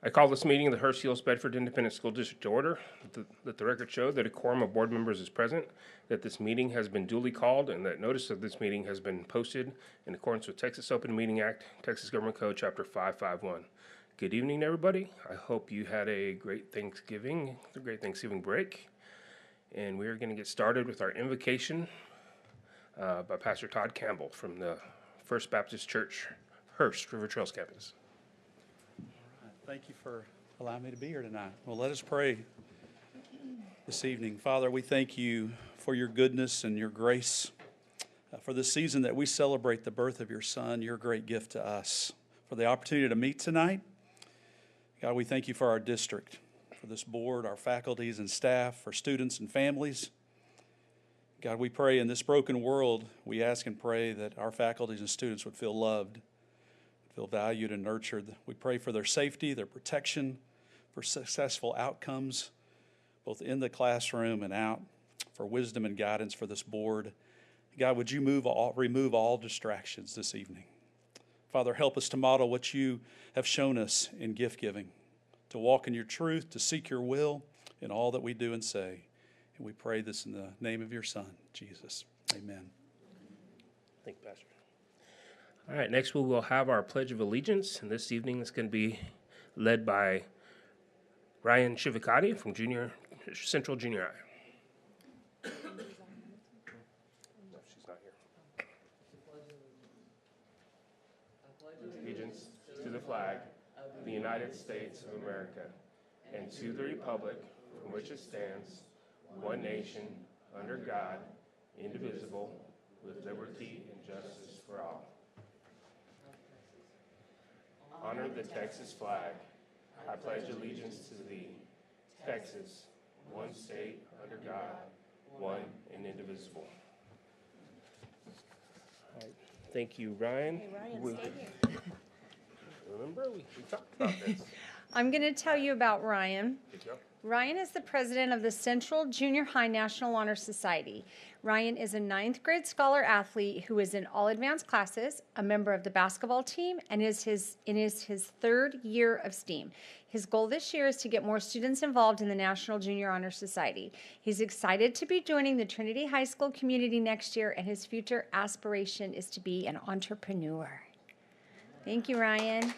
I call this meeting of the Hurst-Euless-Bedford Independent School District to order. Let the record show that a quorum of board members is present, that this meeting has been duly called, and that notice of this meeting has been posted in accordance with Texas Open Meeting Act, Texas Government Code, Chapter 551. Good evening, everybody. I hope you had a great Thanksgiving break. And we are going to get started with our invocation by Pastor Todd Campbell from the First Baptist Church, Hurst, River Trails campus. Thank you for allowing me to be here tonight. Well, let us pray this evening. Father, we thank you for your goodness and your grace, for this season that we celebrate the birth of your Son, your great gift to us, for the opportunity to meet tonight. God, we thank you for our district, for this board, our faculties and staff, for students and families. God, we pray in this broken world, we ask and pray that our faculties and students would feel loved, feel valued and nurtured. We pray for their safety, their protection, for successful outcomes, both in the classroom and out, for wisdom and guidance for this board. God, would you remove all distractions this evening? Father, help us to model what you have shown us in gift giving, to walk in your truth, to seek your will in all that we do and say. And we pray this in the name of your Son, Jesus. Amen. Thank you, Pastor. All right, next we will have our Pledge of Allegiance, and this evening it's going to be led by Ryan Shivakati from Central Junior High. No, she's not here. Allegiance to the flag of the United States of America and to the republic from which it stands, one nation, under God, indivisible, with liberty and justice for all. Honor the Texas flag. I pledge allegiance to thee. Texas, one state, under God, one and indivisible. All right. Thank you, Ryan. Hey, Ryan, stay here. Remember, we talked about this. I'm going to tell you about Ryan. Good job. Ryan is the president of the Central Junior High National Honor Society. Ryan is a 9th grade scholar athlete who is in all advanced classes, a member of the basketball team, and is his 3rd year of STEAM. His goal this year is to get more students involved in the National Junior Honor Society. He's excited to be joining the Trinity High School community next year, and his future aspiration is to be an entrepreneur. Thank you, Ryan.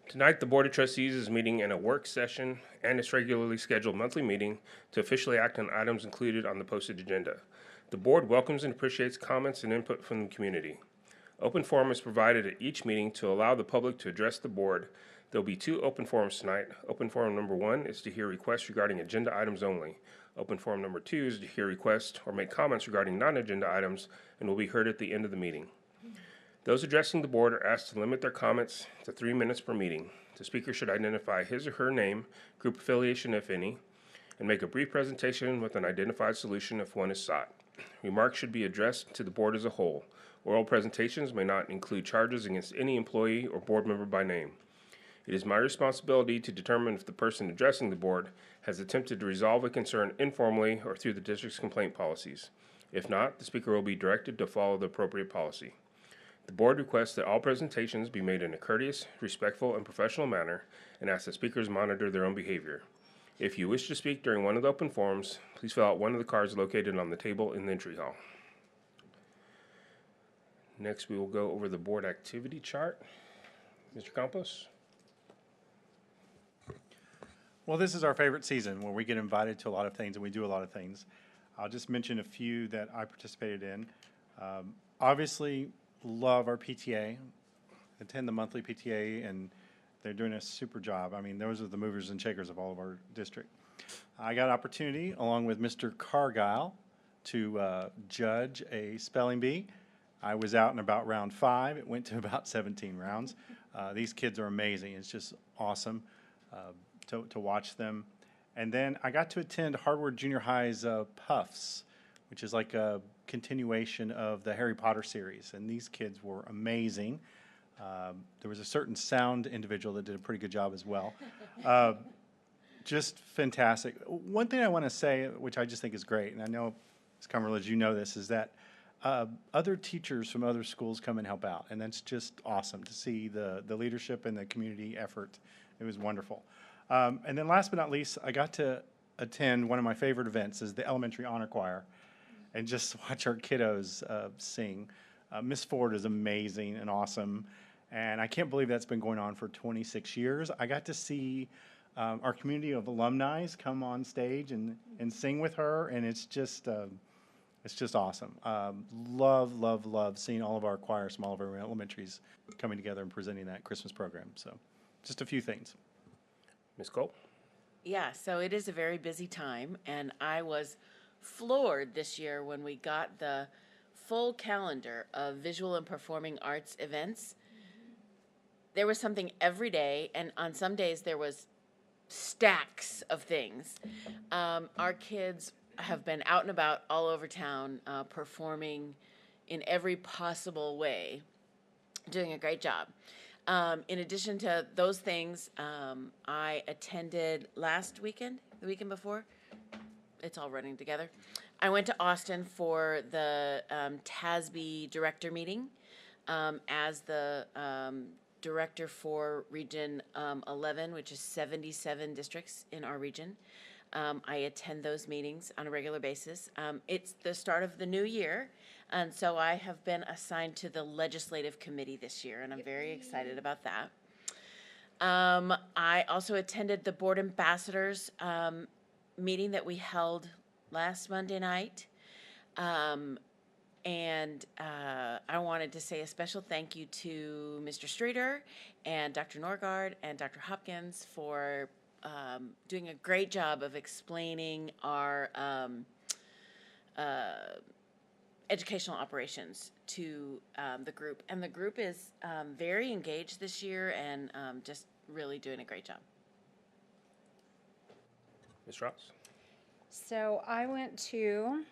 Tonight, the Board of Trustees is meeting in a work session and its regularly scheduled monthly meeting to officially act on items included on the posted agenda. The Board welcomes and appreciates comments and input from the community. Open forum is provided at each meeting to allow the public to address the Board. There will be 2 open forums tonight. Open forum number 1 is to hear requests regarding agenda items only. Open forum number 2 is to hear requests or make comments regarding non-agenda items and will be heard at the end of the meeting. Those addressing the board are asked to limit their comments to 3 minutes per meeting. The speaker should identify his or her name, group affiliation if any, and make a brief presentation with an identified solution if one is sought. Remarks should be addressed to the board as a whole. Oral presentations may not include charges against any employee or board member by name. It is my responsibility to determine if the person addressing the board has attempted to resolve a concern informally or through the district's complaint policies. If not, the speaker will be directed to follow the appropriate policy. The board requests that all presentations be made in a courteous, respectful, and professional manner and asks that speakers monitor their own behavior. If you wish to speak during one of the open forums, please fill out one of the cards located on the table in the entry hall. Next, we will go over the board activity chart. Mr. Campos? Well, this is our favorite season where we get invited to a lot of things and we do a lot of things. I'll just mention a few that I participated in. Obviously, love our PTA, attend the monthly PTA, and they're doing a super job. I mean, those are the movers and shakers of all of our district. I got an opportunity, along with Mr. Cargile, to judge a spelling bee. I was out in about round 5. It went to about 17 rounds. These kids are amazing. It's just awesome to watch them. And then I got to attend Harvard Junior High's Puffs, which is like a continuation of the Harry Potter series, and these kids were amazing. There was a certain sound individual that did a pretty good job as well. Just fantastic. One thing I want to say, which I just think is great, and I know, Ms. Cumberledge, you know this, is that other teachers from other schools come and help out, and that's just awesome to see the leadership and the community effort. It was wonderful. And then last but not least, I got to attend one of my favorite events is the Elementary Honor Choir, and just watch our kiddos sing. Miss Ford is amazing and awesome, and I can't believe that's been going on for 26 years. I got to see our community of alumni come on stage and sing with her, and it's just awesome. Love seeing all of our choirs from all of our elementaries coming together and presenting that Christmas program. So just a few things. Ms. Cole? Yeah, so it is a very busy time, and I was floored this year when we got the full calendar of visual and performing arts events. There was something every day, and on some days there was stacks of things. Our kids have been out and about all over town, performing in every possible way, doing a great job. In addition to those things, I attended last weekend, the weekend before. It's all running together. I went to Austin for the TASB director meeting as the director for Region 11, which is 77 districts in our region. I attend those meetings on a regular basis. It's the start of the new year, and so I have been assigned to the legislative committee this year, and I'm very excited about that. I also attended the board ambassadors meeting that we held last Monday night. And I wanted to say a special thank you to Mr. Streeter and Dr. Norgard and Dr. Hopkins for doing a great job of explaining our educational operations to the group. And the group is very engaged this year and just really doing a great job. Ms. Ross? So I went to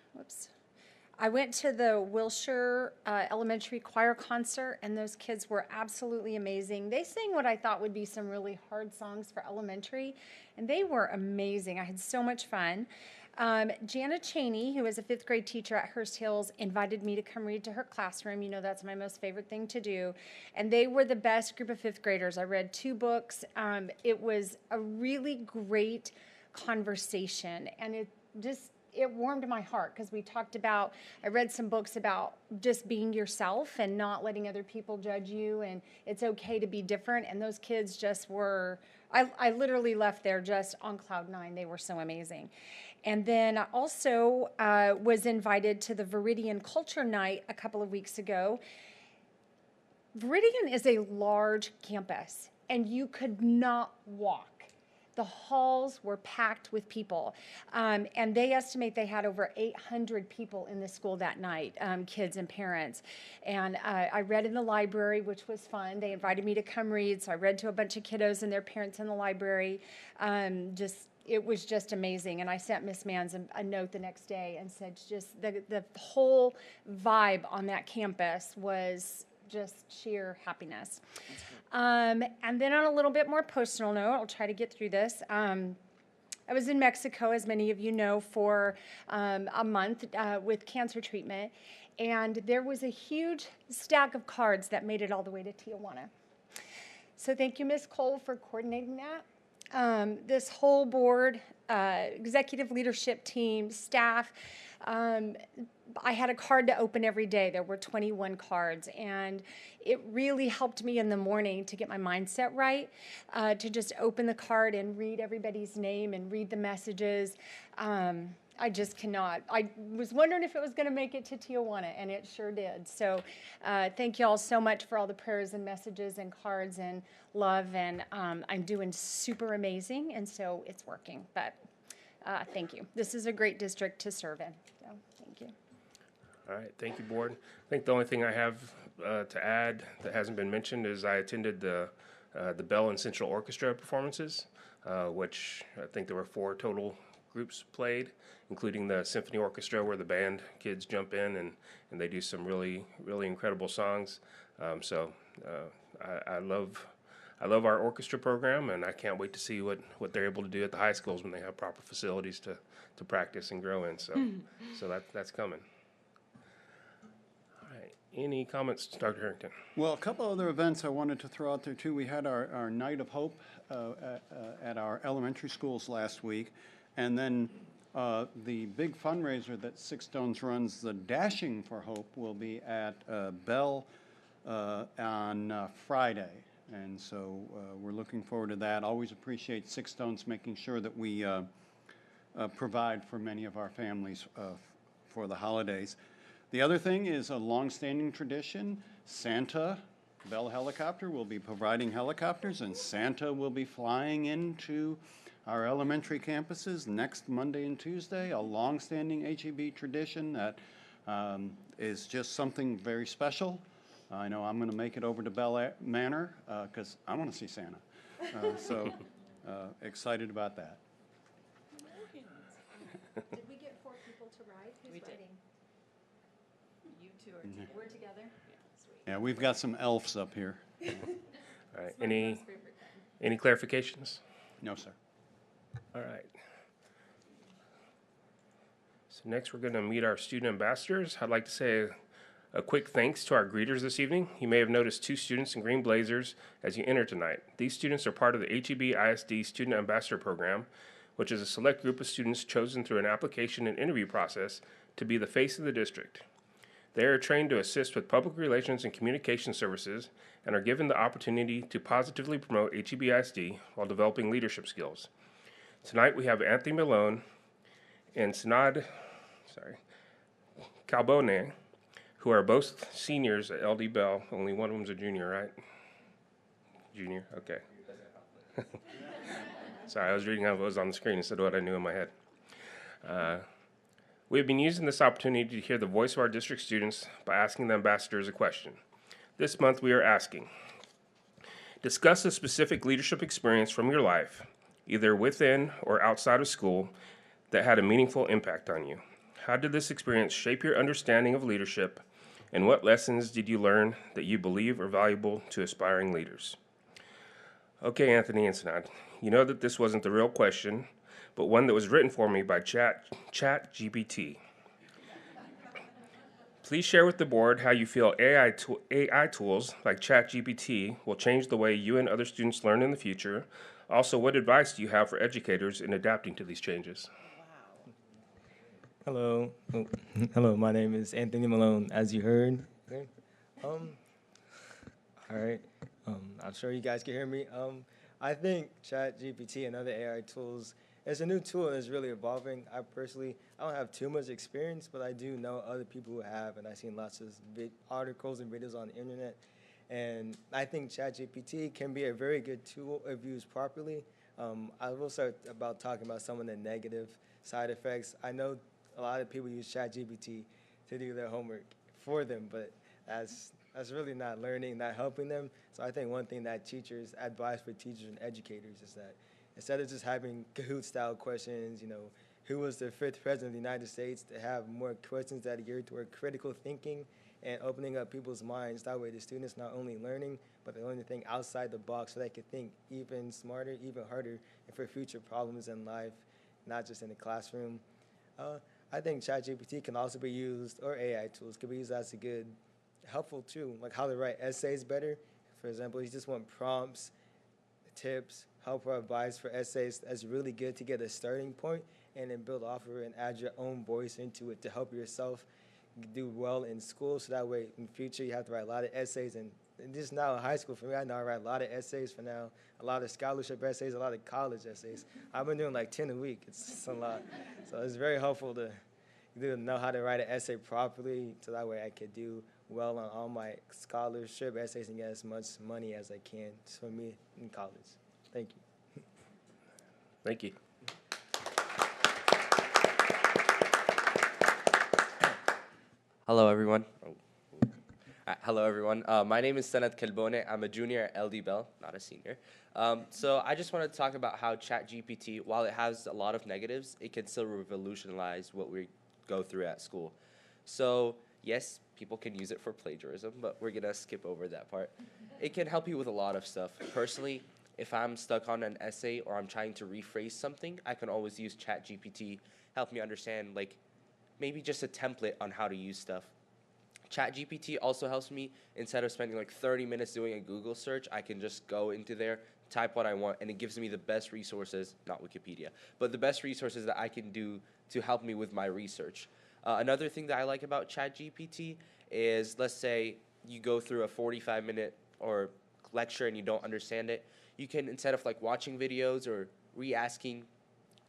the Wilshire Elementary Choir concert, and those kids were absolutely amazing. They sang what I thought would be some really hard songs for elementary, and they were amazing. I had so much fun. Jana Cheney, who is a 5th grade teacher at Hurst-Hills, invited me to come read to her classroom. You know, that's my most favorite thing to do. And they were the best group of 5th graders. I read 2 books. It was a really great conversation, and it warmed my heart because I read some books about just being yourself and not letting other people judge you, and it's okay to be different. And those kids just were, I literally left there just on cloud 9. They were so amazing. And then I also was invited to the Viridian Culture Night a couple of weeks ago. Viridian is a large campus, and you could not walk. The halls were packed with people, and they estimate they had over 800 people in the school that night, kids and parents. And I read in the library, which was fun. They invited me to come read, so I read to a bunch of kiddos and their parents in the library. It was just amazing. And I sent Miss Manns a note the next day and said just the whole vibe on that campus was just sheer happiness. And then on a little bit more personal note, I'll try to get through this. I was in Mexico, as many of you know, for a month with cancer treatment, and there was a huge stack of cards that made it all the way to Tijuana. So thank you, Ms. Cole, for coordinating that. This whole board, executive leadership team, staff, I had a card to open every day. There were 21 cards, and it really helped me in the morning to get my mindset right, to just open the card and read everybody's name and read the messages. I just cannot. I was wondering if it was going to make it to Tijuana, and it sure did. So thank you all so much for all the prayers and messages and cards and love, and I'm doing super amazing, and so it's working. But thank you. This is a great district to serve in, so thank you. All right, thank you, Board. I think the only thing I have to add that hasn't been mentioned is I attended the Bell and Central Orchestra performances, which I think there were 4 total groups played, including the symphony orchestra where the band kids jump in and they do some really, really incredible songs. So I love our orchestra program, and I can't wait to see what they're able to do at the high schools when they have proper facilities to practice and grow in. So that's coming. Any comments, Dr. Harrington? Well, a couple other events I wanted to throw out there too. We had our Night of Hope at our elementary schools last week. And then the big fundraiser that Six Stones runs, the Dashing for Hope, will be at Bell on Friday. And so we're looking forward to that. Always appreciate Six Stones making sure that we provide for many of our families for the holidays. The other thing is a long-standing tradition. Santa, Bell Helicopter, will be providing helicopters, and Santa will be flying into our elementary campuses next Monday and Tuesday, a long-standing HEB tradition that is just something very special. I know I'm going to make it over to Bell Manor because I want to see Santa. So excited about that. Did we get 4 people to ride? Who's We did. riding? You two are together. We're together? Yeah, we've got some elves up here. All right, any clarifications? No, sir. All right. So next, we're going to meet our student ambassadors. I'd like to say a quick thanks to our greeters this evening. You may have noticed 2 students in green blazers as you enter tonight. These students are part of the HEB ISD Student Ambassador Program, which is a select group of students chosen through an application and interview process to be the face of the district. They are trained to assist with public relations and communication services and are given the opportunity to positively promote HEB ISD while developing leadership skills. Tonight we have Anthony Malone and Sanad Calbone, who are both seniors at LD Bell. Only one of them's a junior, right? Junior, okay. Sorry, I was reading how it was on the screen instead of what I knew in my head. We have been using this opportunity to hear the voice of our district students by asking the ambassadors a question. This month we are asking, discuss a specific leadership experience from your life, either within or outside of school, that had a meaningful impact on you. How did this experience shape your understanding of leadership, and what lessons did you learn that you believe are valuable to aspiring leaders? Okay, Anthony and Sanad, you know that this wasn't the real question, but one that was written for me by ChatGPT. Please share with the board how you feel AI tools like ChatGPT will change the way you and other students learn in the future. Also, what advice do you have for educators in adapting to these changes? Hello. Oh, hello, my name is Anthony Malone, as you heard. Okay. All right. I'm sure you guys can hear me. I think ChatGPT and other AI tools is a new tool and is really evolving. I don't have too much experience, but I do know other people who have, and I've seen lots of articles and videos on the internet. And I think ChatGPT can be a very good tool if used properly. I will start about talking about some of the negative side effects. I know a lot of people use ChatGPT to do their homework for them, but that's really not learning, not helping them. So I think one thing that advice for teachers and educators is that instead of just having Kahoot-style questions, who was the 5th president of the United States, to have more questions that are geared toward critical thinking and opening up people's minds. That way the students not only learning, but they're learning to think outside the box so they can think even smarter, even harder, and for future problems in life, not just in the classroom. I think ChatGPT can also be used, or AI tools can be used as a good, helpful tool, like how to write essays better. For example, you just want prompts, tips, helpful advice for essays. That's really good to get a starting point and then build off of it and add your own voice into it to help yourself do well in school. So that way in future you have to write a lot of essays. And just now in high school, for me, I know I write a lot of essays for now, a lot of scholarship essays, a lot of college essays. I've been doing like 10 a week. It's a lot. So it's very helpful to know how to write an essay properly so that way I could do well on all my scholarship essays and get as much money as I can for me in college. Thank you. Thank you. Hello, everyone. Hello, everyone. My name is Sanad Kalbone. I'm a junior at LD Bell, not a senior. So I just wanted to talk about how ChatGPT, while it has a lot of negatives, it can still revolutionize what we go through at school. So yes, people can use it for plagiarism, but we're going to skip over that part. It can help you with a lot of stuff. Personally, if I'm stuck on an essay or I'm trying to rephrase something, I can always use ChatGPT, help me understand, like, maybe just a template on how to use stuff. ChatGPT also helps me. Instead of spending like 30 minutes doing a Google search, I can just go into there, type what I want, and it gives me the best resources, not Wikipedia, but the best resources that I can do to help me with my research. Another thing that I like about ChatGPT is, let's say you go through a 45-minute or lecture and you don't understand it, you can, instead of like watching videos or re-asking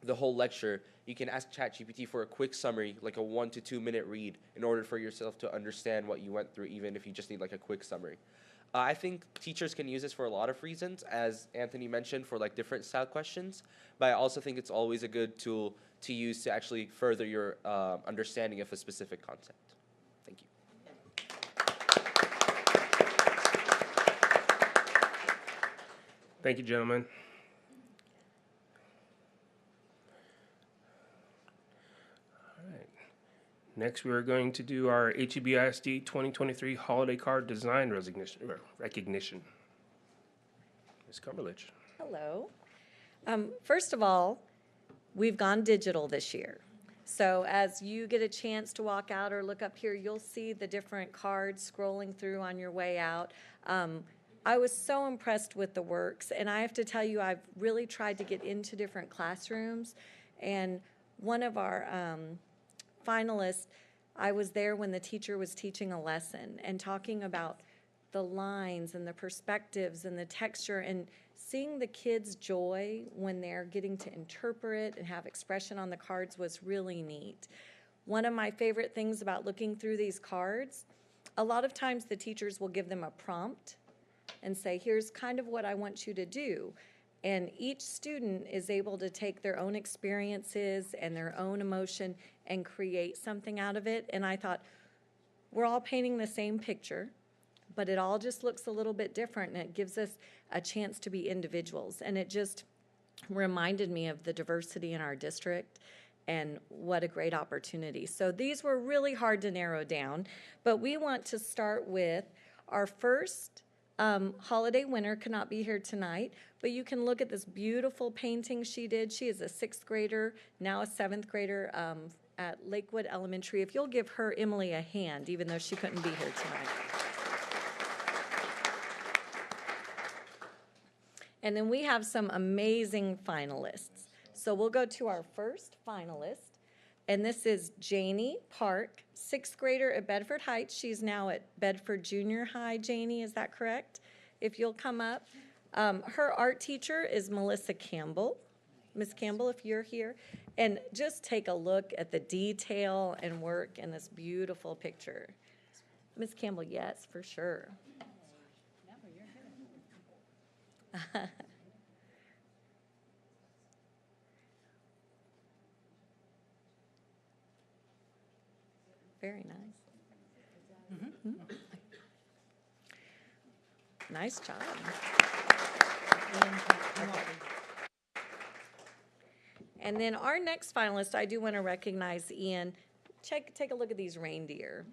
the whole lecture, you can ask ChatGPT for a quick summary, like a 1 to 2 minute read, in order for yourself to understand what you went through, even if you just need like a quick summary. I think teachers can use this for a lot of reasons, as Anthony mentioned, for like different style questions, but I also think it's always a good tool to use to actually further your understanding of a specific concept. Thank you. Thank you, gentlemen. All right. Next, we are going to do our HEBISD 2023 Holiday Card Design Recognition. Ms. Cumberledge. Hello. First of all, we've gone digital this year. So as you get a chance to walk out or look up here, you'll see the different cards scrolling through on your way out. I was so impressed with the works, and I have to tell you, I've really tried to get into different classrooms. And one of our finalists, I was there when the teacher was teaching a lesson and talking about the lines and the perspectives and the texture, and seeing the kids' joy when they're getting to interpret and have expression on the cards was really neat. One of my favorite things about looking through these cards, a lot of times the teachers will give them a prompt and say, here's kind of what I want you to do. And each student is able to take their own experiences and their own emotion and create something out of it. And I thought, we're all painting the same picture, but it all just looks a little bit different, and it gives us a chance to be individuals. And it just reminded me of the diversity in our district and what a great opportunity. So these were really hard to narrow down, but we want to start with our first holiday winner. Could not be here tonight, but you can look at this beautiful painting she did. She is a 6th grader, now a 7th grader at Lakewood Elementary. If you'll give her, Emily, a hand, even though she couldn't be here tonight. And then we have some amazing finalists. So we'll go to our first finalist, and this is Janie Park, 6th grader at Bedford Heights. She's now at Bedford Junior High. Janie, is that correct? If you'll come up. Her art teacher is Melissa Campbell. Miss Campbell, if you're here. And just take a look at the detail and work in this beautiful picture. Miss Campbell, yes, for sure. Very nice. Mm-hmm. Nice job. And then our next finalist, I do want to recognize Ian. Take a look at these reindeer.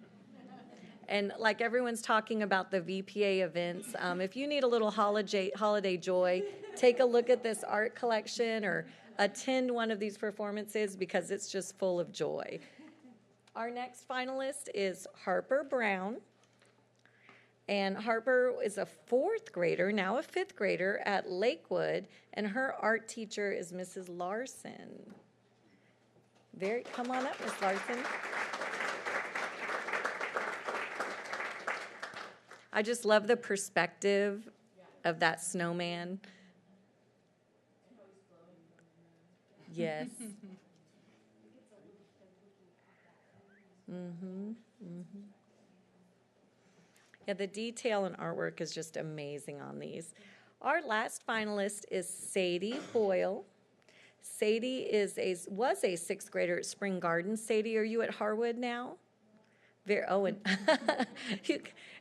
And like everyone's talking about the VPA events, if you need a little holiday joy, take a look at this art collection or attend one of these performances because it's just full of joy. Our next finalist is Harper Brown. And Harper is a 4th grader, now a 5th grader at Lakewood, and her art teacher is Mrs. Larson. Come on up, Miss Larson. I just love the perspective of that snowman. Yes. Yeah, the detail and artwork is just amazing on these. Our last finalist is Sadie Boyle. Sadie was a 6th grader at Spring Garden. Sadie, are you at Harwood now?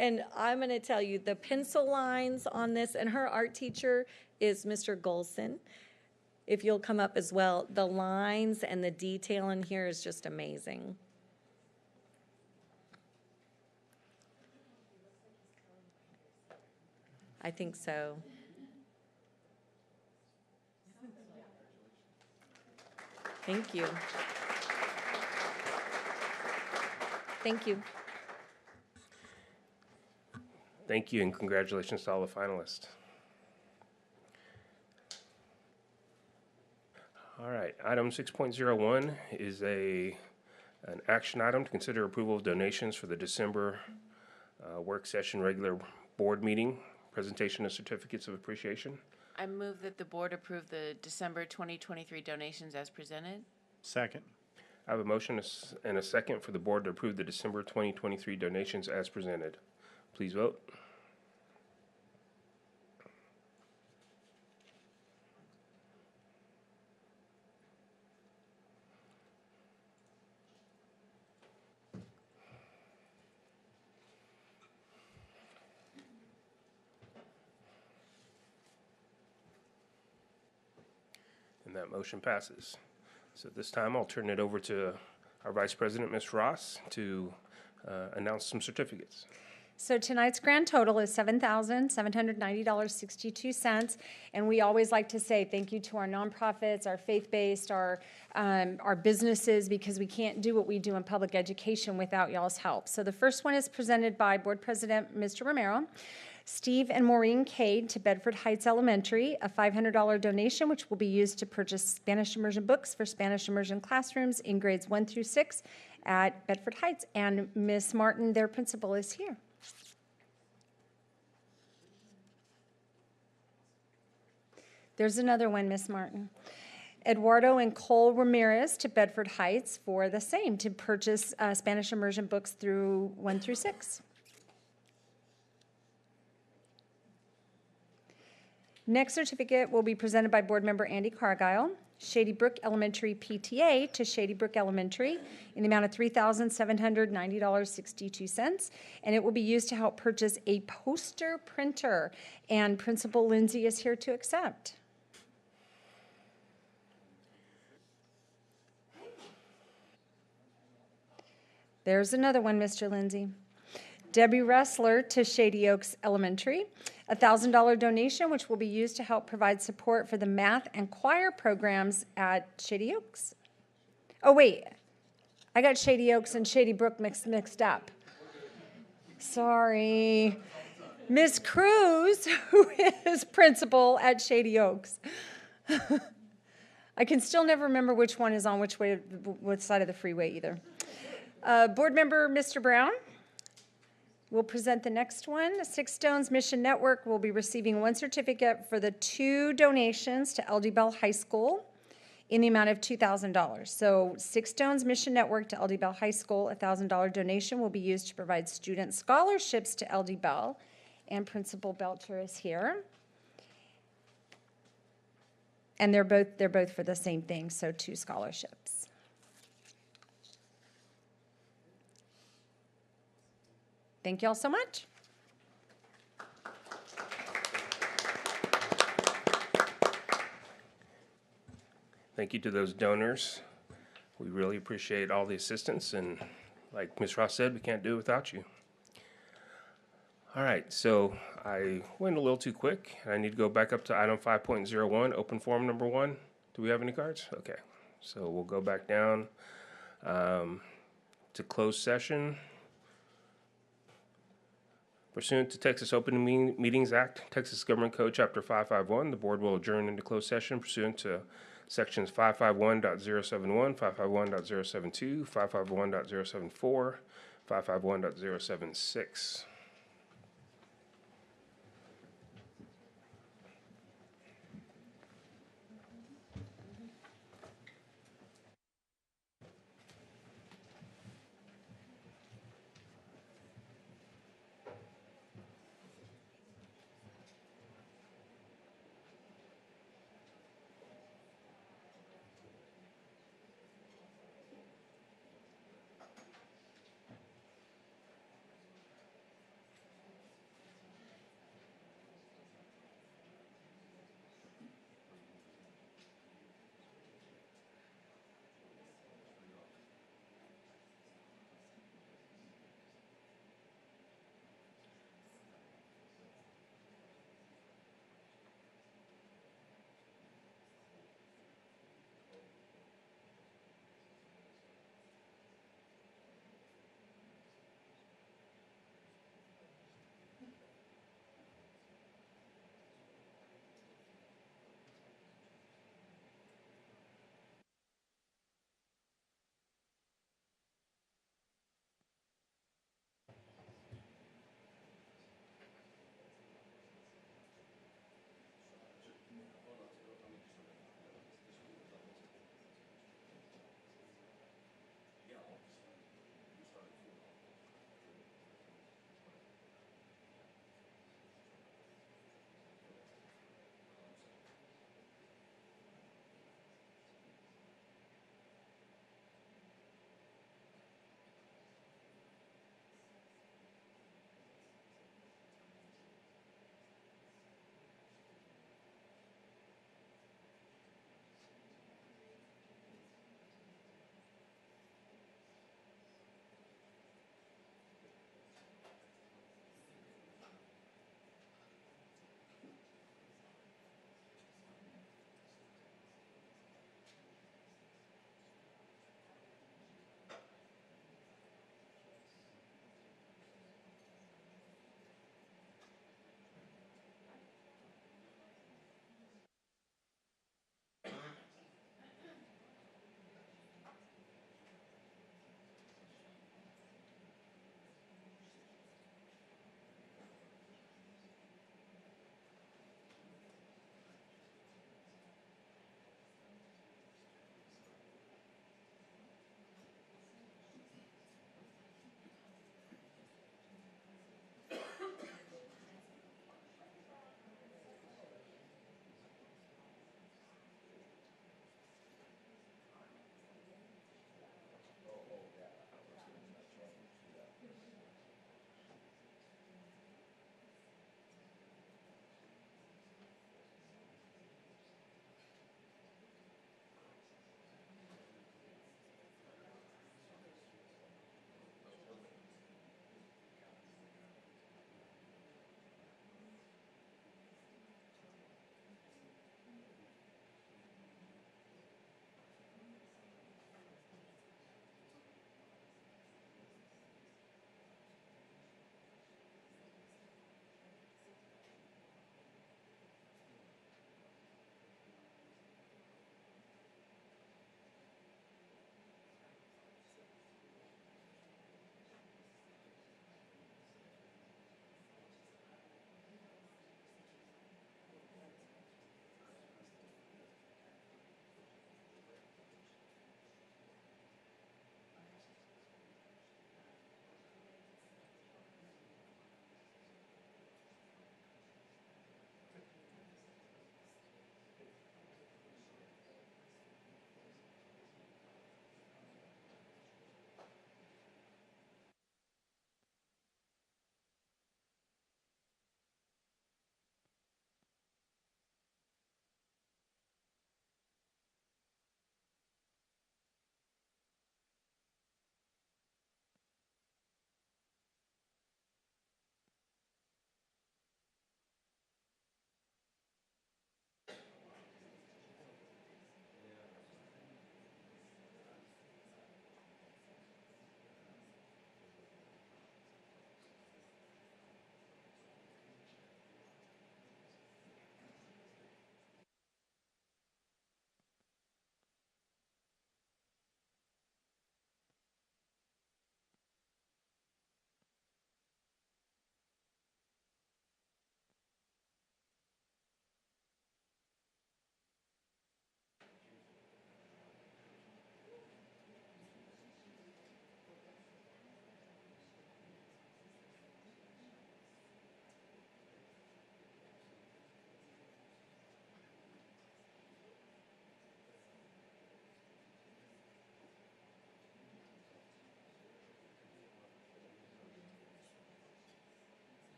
And I'm going to tell you the pencil lines on this, and her art teacher is Mr. Golson. If you'll come up as well, the lines and the detail in here is just amazing. I think so. Thank you. Thank you. Thank you, and congratulations to all the finalists. All right, item 6.01 is an action item to consider approval of donations for the December work session regular board meeting, presentation of certificates of appreciation. I move that the board approve the December 2023 donations as presented. Second. I have a motion and a second for the board to approve the December 2023 donations as presented. Please vote. And that motion passes. So this time I'll turn it over to our Vice President, Ms. Ross, to announce some certificates. So tonight's grand total is $7,790.62, and we always like to say thank you to our nonprofits, our faith-based, our businesses, because we can't do what we do in public education without y'all's help. So the first one is presented by Board President Mr. Romero. Steve and Maureen Cade to Bedford Heights Elementary, a $500 donation which will be used to purchase Spanish immersion books for Spanish immersion classrooms in grades 1 through 6 at Bedford Heights. And Ms. Martin, their principal, is here. There's another one, Ms. Martin. Eduardo and Cole Ramirez to Bedford Heights for the same, to purchase Spanish immersion books through 1 through 6. Next certificate will be presented by Board Member Andy Cargile. Shady Brook Elementary PTA to Shady Brook Elementary in the amount of $3,790.62, and it will be used to help purchase a poster printer, and Principal Lindsay is here to accept. There's another one, Mr. Lindsay. Debbie Ressler to Shady Oaks Elementary, a $1,000 donation which will be used to help provide support for the math and choir programs at Shady Oaks. Oh, wait. I got Shady Oaks and Shady Brook mixed up. Sorry. Miss Cruz, who is principal at Shady Oaks. I can still never remember which one is on which side of the freeway either. Board Member Mr. Brown will present the next one. Six Stones Mission Network will be receiving one certificate for the 2 donations to LD Bell High School in the amount of $2,000. So Six Stones Mission Network to LD Bell High School, a $1,000 donation will be used to provide student scholarships to LD Bell, and Principal Belcher is here. And they're both for the same thing, so 2 scholarships. Thank you all so much. Thank you to those donors. We really appreciate all the assistance, and like Ms. Ross said, we can't do it without you. All right, so I went a little too quick, and I need to go back up to item 5.01, open forum number 1. Do we have any cards? Okay, so we'll go back down to closed session. Pursuant to Texas Open Meetings Act, Texas Government Code Chapter 551, the board will adjourn into closed session pursuant to sections 551.071, 551.072, 551.074, 551.076.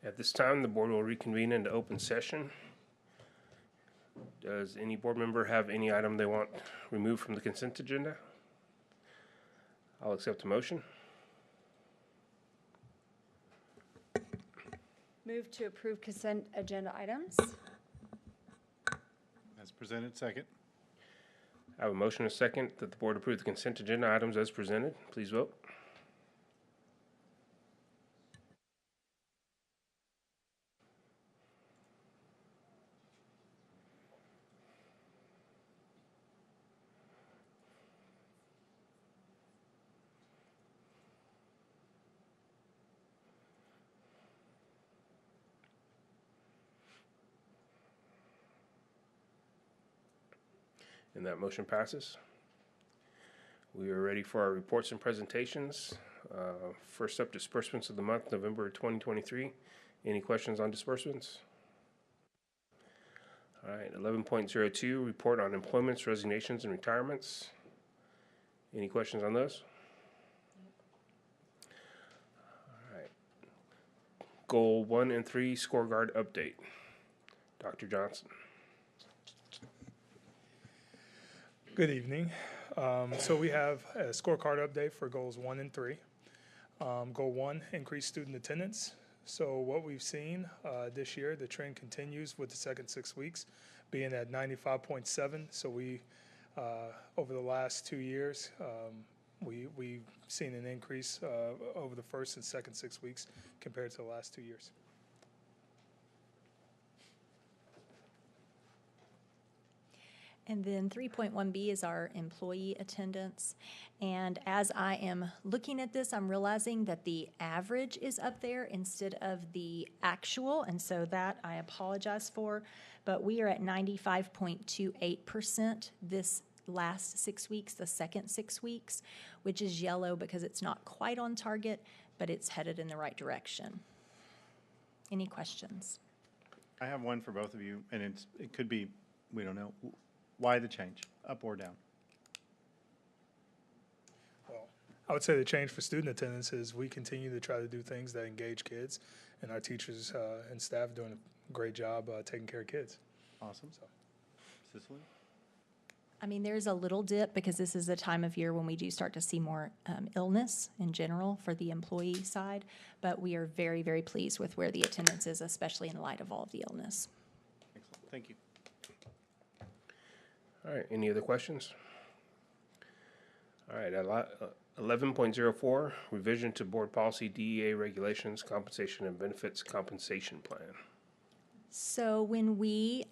At this time, the board will reconvene into open session. Does any board member have any item they want removed from the consent agenda? I'll accept a motion. Move to approve consent agenda items. As presented, second. I have a motion and a second that the board approve the consent agenda items as presented. Please vote. And that motion passes. We are ready for our reports and presentations. First up, disbursements of the month, November 2023. Any questions on disbursements? All right, 11.02, report on employments, resignations, and retirements. Any questions on those? All right. Goal 1 and 3, scorecard update. Dr. Johnson. Good evening. So we have a scorecard update for goals 1 and 3. Goal 1, increase student attendance. So what we've seen this year, the trend continues with the second 6 weeks being at 95.7. So we, over the last 2 years, we've seen an increase over the first and second 6 weeks compared to the last 2 years. And then 3.1B is our employee attendance. And as I am looking at this, I'm realizing that the average is up there instead of the actual, and so that I apologize for. But we are at 95.28% this last 6 weeks, the second 6 weeks, which is yellow because it's not quite on target, but it's headed in the right direction. Any questions? I have one for both of you, and it could be, we don't know. Why the change, up or down? Well, I would say the change for student attendance is we continue to try to do things that engage kids, and our teachers and staff doing a great job taking care of kids. Awesome. Cicely? I mean, there's a little dip because this is a time of year when we do start to see more illness in general for the employee side, but we are very, very pleased with where the attendance is, especially in light of all of the illness. Excellent, thank you. All right, any other questions? All right, 11.04, revision to board policy DEA regulations, compensation and benefits compensation plan. So when we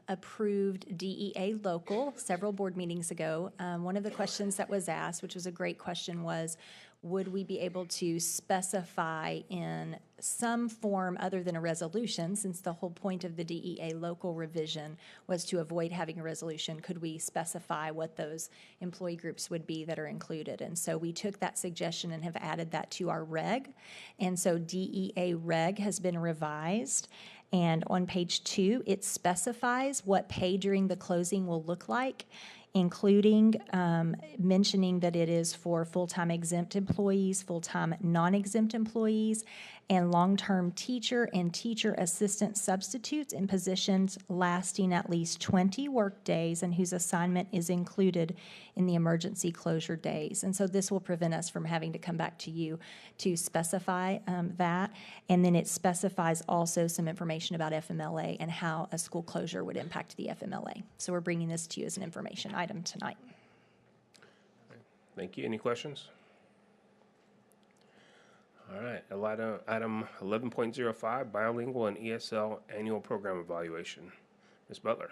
approved DEA local several board meetings ago, one of the questions that was asked, which was a great question, was would we be able to specify in some form other than a resolution, since the whole point of the DEA local revision was to avoid having a resolution, could we specify what those employee groups would be that are included? And so we took that suggestion and have added that to our reg. And so DEA reg has been revised. And on page 2, it specifies what pay during the closing will look like, including mentioning that it is for full-time exempt employees, full-time non-exempt employees, and long-term teacher and teacher assistant substitutes in positions lasting at least 20 work days and whose assignment is included in the emergency closure days. And so this will prevent us from having to come back to you to specify that. And then it specifies also some information about FMLA and how a school closure would impact the FMLA. So we're bringing this to you as an information item tonight. Thank you. Any questions? All right, item 11.05, bilingual and ESL annual program evaluation. Ms. Butler.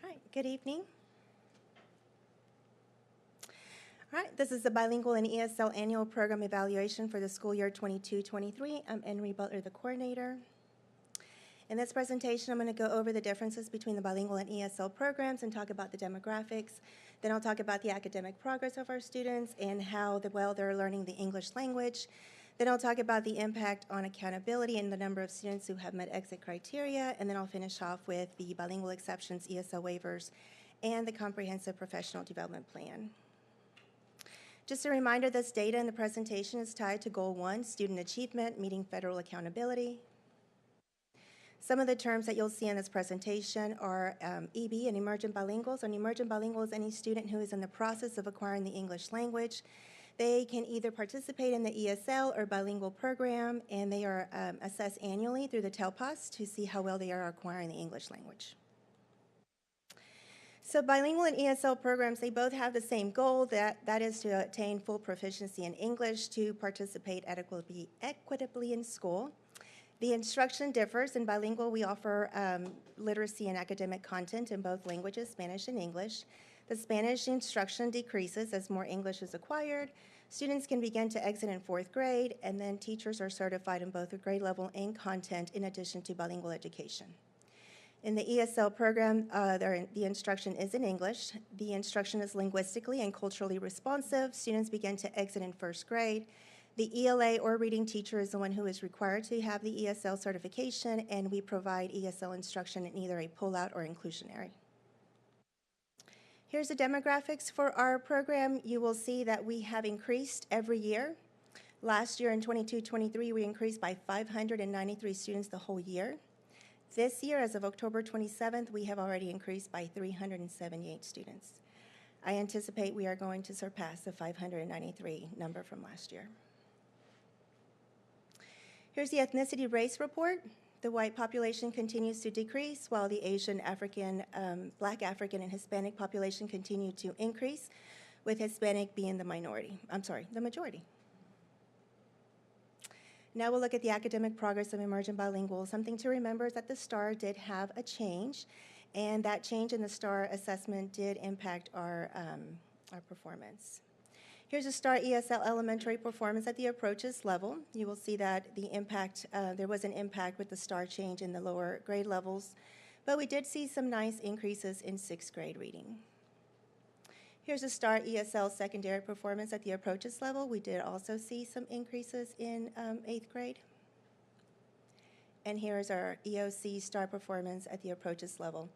Hi, good evening. All right, this is the bilingual and ESL annual program evaluation for the school year 22-23. I'm Henry Butler, the coordinator. In this presentation, I'm going to go over the differences between the bilingual and ESL programs and talk about the demographics. Then I'll talk about the academic progress of our students and how well they're learning the English language. Then I'll talk about the impact on accountability and the number of students who have met exit criteria. And then I'll finish off with the bilingual exceptions, ESL waivers, and the Comprehensive Professional Development Plan. Just a reminder, this data in the presentation is tied to Goal 1, Student Achievement, Meeting Federal Accountability. Some of the terms that you'll see in this presentation are EB and emergent bilinguals. An emergent bilingual is any student who is in the process of acquiring the English language. They can either participate in the ESL or bilingual program, and they are assessed annually through the TELPAS to see how well they are acquiring the English language. So bilingual and ESL programs, they both have the same goal, that is to attain full proficiency in English to participate equitably in school. The instruction differs. In bilingual, we offer literacy and academic content in both languages, Spanish and English. The Spanish instruction decreases as more English is acquired. Students can begin to exit in 4th grade, and then teachers are certified in both the grade level and content in addition to bilingual education. In the ESL program, the instruction is in English. The instruction is linguistically and culturally responsive. Students begin to exit in 1st grade. The ELA or reading teacher is the one who is required to have the ESL certification, and we provide ESL instruction in either a pull-out or inclusionary. Here's the demographics for our program. You will see that we have increased every year. Last year in 22-23, we increased by 593 students the whole year. This year, as of October 27th, we have already increased by 378 students. I anticipate we are going to surpass the 593 number from last year. Here's the ethnicity race report. The white population continues to decrease while the Asian, African, Black African, and Hispanic population continue to increase, with Hispanic being the majority. Now we'll look at the academic progress of emergent bilingual. Something to remember is that the STAR did have a change, and that change in the STAR assessment did impact our performance. Here's a STAR ESL elementary performance at the approaches level. You will see that the impact, there was an impact with the STAR change in the lower grade levels, but we did see some nice increases in 6th grade reading. Here's a STAR ESL secondary performance at the approaches level. We did also see some increases in 8th grade. And here's our EOC STAR performance at the approaches level.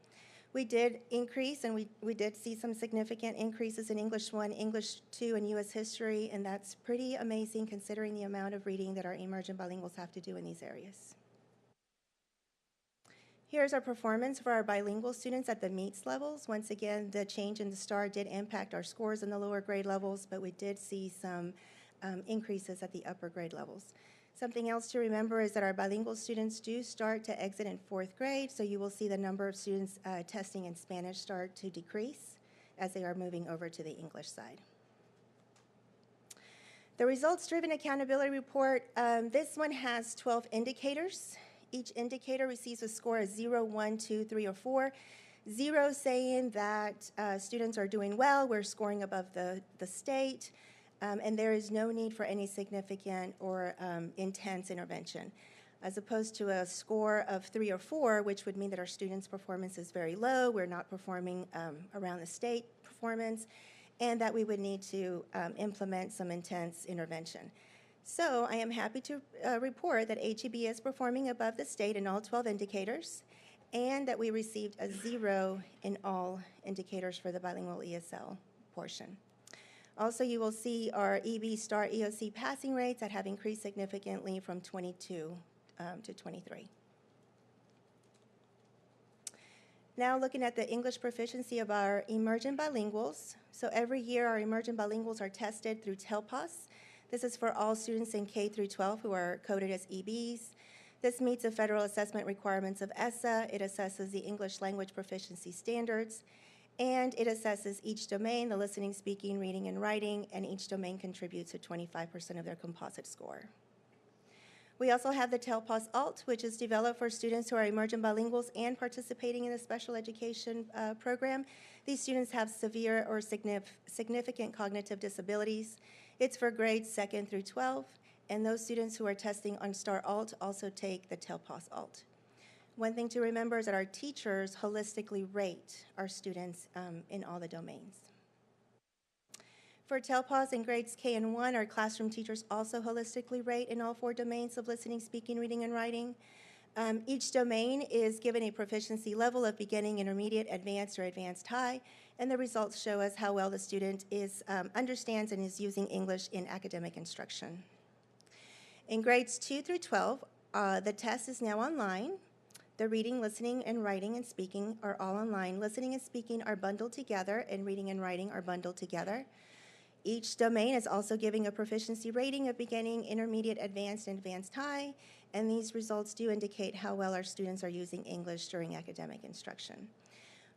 We did increase, and we did see some significant increases in English 1, English 2, and U.S. history, and that's pretty amazing considering the amount of reading that our emergent bilinguals have to do in these areas. Here's our performance for our bilingual students at the MEETS levels. Once again, the change in the STAR did impact our scores in the lower grade levels, but we did see some increases at the upper grade levels. Something else to remember is that our bilingual students do start to exit in 4th grade, so you will see the number of students testing in Spanish start to decrease as they are moving over to the English side. The results-driven accountability report, this one has 12 indicators. Each indicator receives a score of 0, 1, 2, 3, or 4. 0 saying that students are doing well, we're scoring above the state, and there is no need for any significant or intense intervention, as opposed to a score of 3 or 4, which would mean that our students' performance is very low, we're not performing around the state performance, and that we would need to implement some intense intervention. So I am happy to report that HEB is performing above the state in all 12 indicators, and that we received a 0 in all indicators for the bilingual ESL portion. Also, you will see our EB STAR EOC passing rates that have increased significantly from 22 to 23. Now looking at the English proficiency of our emergent bilinguals. So every year our emergent bilinguals are tested through TELPAS. This is for all students in K through 12 who are coded as EBs. This meets the federal assessment requirements of ESSA. It assesses the English language proficiency standards, and it assesses each domain, the listening, speaking, reading, and writing, and each domain contributes to 25% of their composite score. We also have the TELPAS Alt, which is developed for students who are emergent bilinguals and participating in a special education program. These students have severe or significant cognitive disabilities. It's for grades 2nd through 12, and those students who are testing on STAR Alt also take the TELPAS Alt. One thing to remember is that our teachers holistically rate our students in all the domains. For TELPAS in grades K and 1, our classroom teachers also holistically rate in all 4 domains of listening, speaking, reading, and writing. Each domain is given a proficiency level of beginning, intermediate, advanced, or advanced high, and the results show us how well the student understands and is using English in academic instruction. In grades 2 through 12, the test is now online. The reading, listening, and writing and speaking are all online. Listening and speaking are bundled together, and reading and writing are bundled together. Each domain is also giving a proficiency rating of beginning, intermediate, advanced, and advanced high, and these results do indicate how well our students are using English during academic instruction.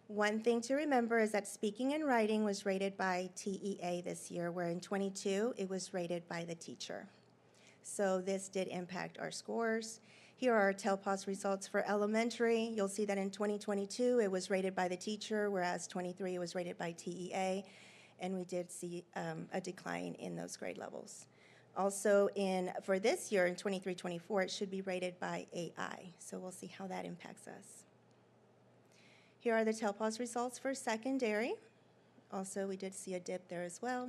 One thing to remember is that speaking and writing was rated by TEA this year, where in 22 it was rated by the teacher. So this did impact our scores. Here are our TELPAS results for elementary. You'll see that in 2022 it was rated by the teacher, whereas 23 it was rated by TEA, and we did see a decline in those grade levels. Also, for this year, in 23-24, it should be rated by AI, so we'll see how that impacts us. Here are the TELPAS results for secondary. Also, we did see a dip there as well.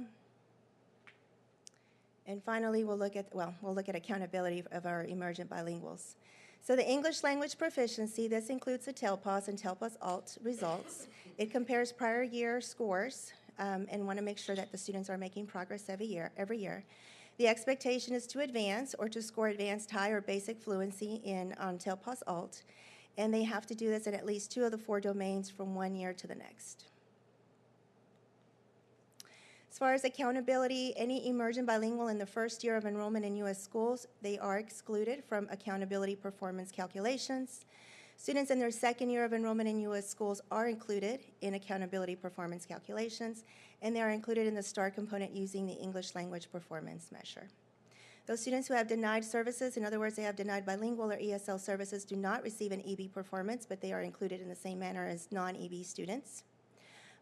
And finally, we'll look at accountability of our emergent bilinguals. So the English language proficiency, this includes the TELPAS and TELPAS Alt results. It compares prior year scores and want to make sure that the students are making progress every year. The expectation is to advance or to score advanced high or basic fluency on TELPAS Alt, and they have to do this in at least 2 of the 4 domains from one year to the next. As far as accountability, any emergent bilingual in the first year of enrollment in U.S. schools, they are excluded from accountability performance calculations. Students in their second year of enrollment in U.S. schools are included in accountability performance calculations, and they are included in the STAR component using the English language performance measure. Those students who have denied services, in other words, they have denied bilingual or ESL services, do not receive an EB performance, but they are included in the same manner as non-EB students.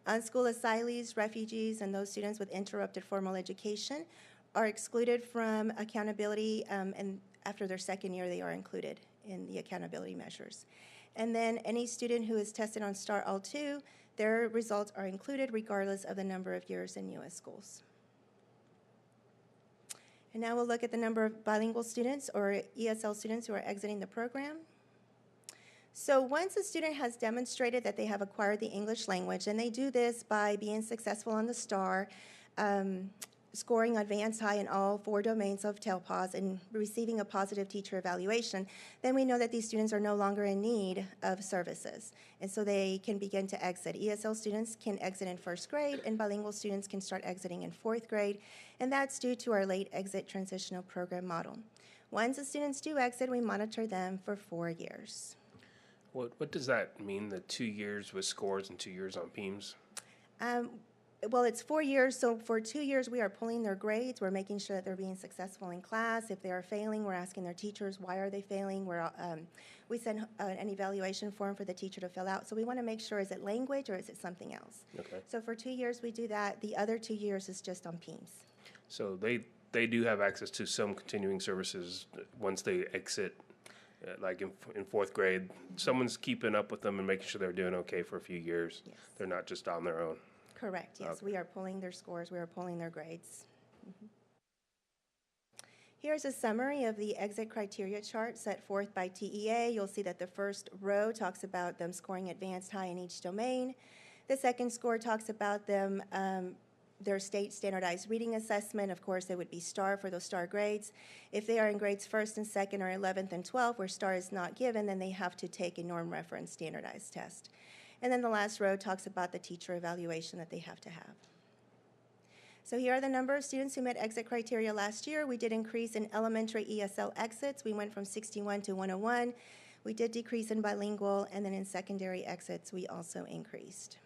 Unschooled asylees, refugees, and those students with interrupted formal education are excluded from accountability, and after their second year, they are included in the accountability measures. And then any student who is tested on STAR L2, their results are included regardless of the number of years in U.S. schools. And now we'll look at the number of bilingual students or ESL students who are exiting the program. So once a student has demonstrated that they have acquired the English language, and they do this by being successful on the STAR, scoring advanced high in all 4 domains of TELPAS, and receiving a positive teacher evaluation, then we know that these students are no longer in need of services. And so they can begin to exit. ESL students can exit in 1st grade, and bilingual students can start exiting in 4th grade, and that's due to our late exit transitional program model. Once the students do exit, we monitor them for 4 years. What does that mean, the 2 years with scores and 2 years on PEIMS? Well, it's 4 years, so for 2 years we are pulling their grades. We're making sure that they're being successful in class. If they are failing, we're asking their teachers, why are they failing? We send an evaluation form for the teacher to fill out. So we want to make sure, is it language or is it something else? Okay. So for 2 years we do that. The other 2 years is just on PEIMS. So they do have access to some continuing services once they exit. Like in 4th grade, someone's keeping up with them and making sure they're doing okay for a few years. Yes. They're not just on their own. Correct, yes. Okay. We are pulling their scores. We are pulling their grades. Mm-hmm. Here's a summary of the exit criteria chart set forth by TEA. You'll see that the first row talks about them scoring advanced high in each domain. The second score talks about them their state standardized reading assessment. Of course, they would be STAR for those STAR grades. If they are in grades 1st and 2nd or 11th and 12th where STAR is not given, then they have to take a norm reference standardized test. And then the last row talks about the teacher evaluation that they have to have. So here are the number of students who met exit criteria last year. We did increase in elementary ESL exits. We went from 61 to 101. We did decrease in bilingual, and then in secondary exits, we also increased.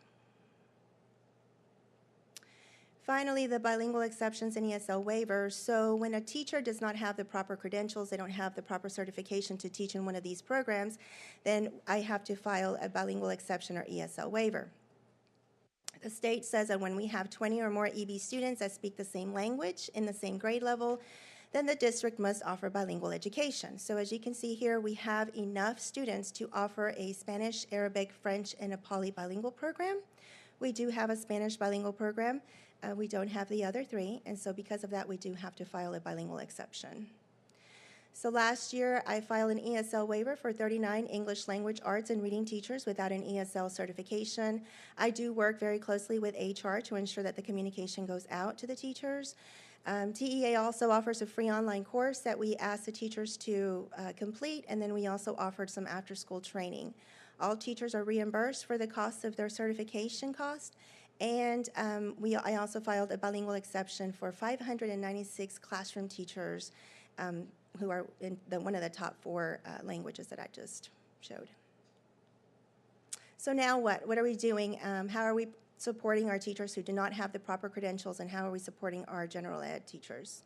Finally, the bilingual exceptions and ESL waivers. So when a teacher does not have the proper credentials, they don't have the proper certification to teach in one of these programs, then I have to file a bilingual exception or ESL waiver. The state says that when we have 20 or more EB students that speak the same language in the same grade level, then the district must offer bilingual education. So as you can see here, we have enough students to offer a Spanish, Arabic, French, and a poly-bilingual program. We do have a Spanish bilingual program. We don't have the other 3, and so because of that, we do have to file a bilingual exception. So last year, I filed an ESL waiver for 39 English language arts and reading teachers without an ESL certification. I do work very closely with HR to ensure that the communication goes out to the teachers. TEA also offers a free online course that we ask the teachers to complete, and then we also offered some after-school training. All teachers are reimbursed for the cost of their certification cost, and I also filed a bilingual exception for 596 classroom teachers who are in one of the top 4 languages that I just showed. So now what? What are we doing? How are we supporting our teachers who do not have the proper credentials, and how are we supporting our general ed teachers?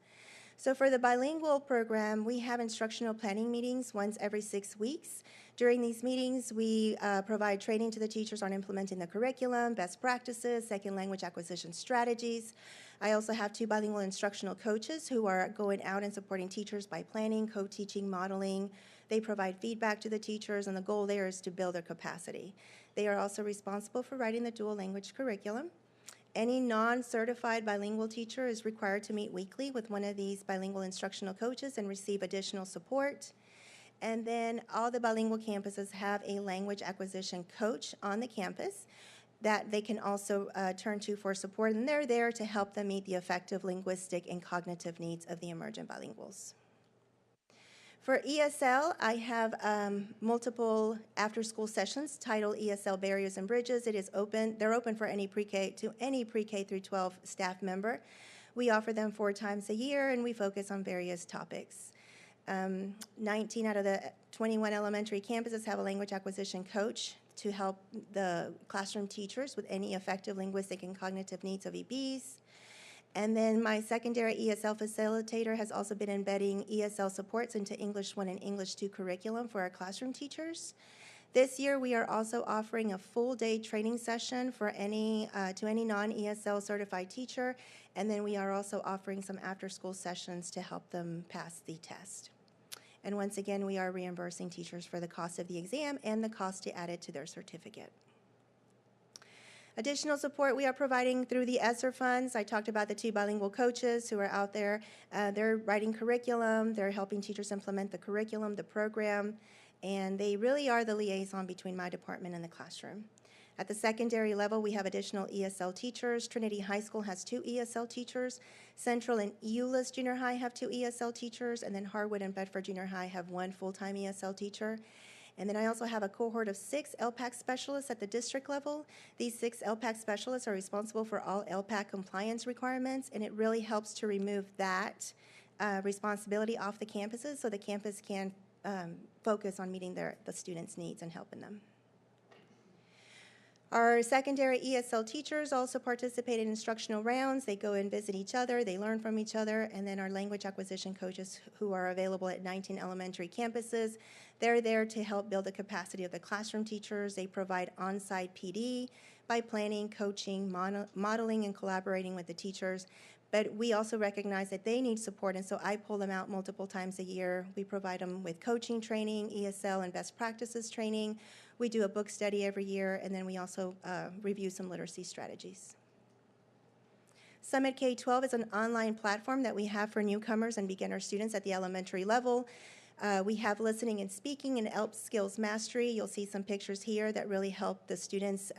So for the bilingual program, we have instructional planning meetings once every 6 weeks. During these meetings, we provide training to the teachers on implementing the curriculum, best practices, second language acquisition strategies. I also have 2 bilingual instructional coaches who are going out and supporting teachers by planning, co-teaching, modeling. They provide feedback to the teachers, and the goal there is to build their capacity. They are also responsible for writing the dual language curriculum. Any non-certified bilingual teacher is required to meet weekly with one of these bilingual instructional coaches and receive additional support. And then all the bilingual campuses have a language acquisition coach on the campus that they can also turn to for support, and they're there to help them meet the effective linguistic and cognitive needs of the emergent bilinguals. For ESL, I have multiple after-school sessions titled ESL Barriers and Bridges. It is open. They're open for any pre-K through 12 staff member. We offer them 4 times a year, and we focus on various topics. 19 out of the 21 elementary campuses have a language acquisition coach to help the classroom teachers with any effective linguistic and cognitive needs of EBs. And then my secondary ESL facilitator has also been embedding ESL supports into English 1 and English 2 curriculum for our classroom teachers. This year, we are also offering a full-day training session for any non-ESL certified teacher, and then we are also offering some after-school sessions to help them pass the test. And once again, we are reimbursing teachers for the cost of the exam and the cost to add it to their certificate. Additional support we are providing through the ESSER funds. I talked about the 2 bilingual coaches who are out there. They're writing curriculum. They're helping teachers implement the curriculum, the program, and they really are the liaison between my department and the classroom. At the secondary level, we have additional ESL teachers. Trinity High School has 2 ESL teachers. Central and Euless Junior High have 2 ESL teachers, and then Harwood and Bedford Junior High have 1 full-time ESL teacher. And then I also have a cohort of 6 LPAC specialists at the district level. These 6 LPAC specialists are responsible for all LPAC compliance requirements, and it really helps to remove that responsibility off the campuses so the campus can focus on meeting the students' needs and helping them. Our secondary ESL teachers also participate in instructional rounds. They go and visit each other, they learn from each other, and then our language acquisition coaches who are available at 19 elementary campuses, they're there to help build the capacity of the classroom teachers. They provide on-site PD by planning, coaching, modeling, and collaborating with the teachers. But we also recognize that they need support, and so I pull them out multiple times a year. We provide them with coaching training, ESL and best practices training. We do a book study every year, and then we also review some literacy strategies. Summit K-12 is an online platform that we have for newcomers and beginner students at the elementary level. We have listening and speaking and ELP skills mastery. You'll see some pictures here that really help the students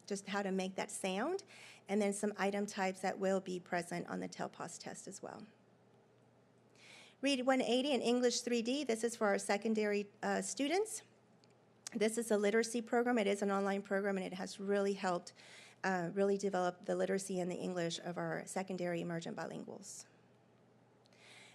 just how to make that sound, and then some item types that will be present on the TELPOS test as well. Read 180 and English 3D. This is for our secondary students. This is a literacy program. It is an online program, and it has really helped really develop the literacy and the English of our secondary emergent bilinguals.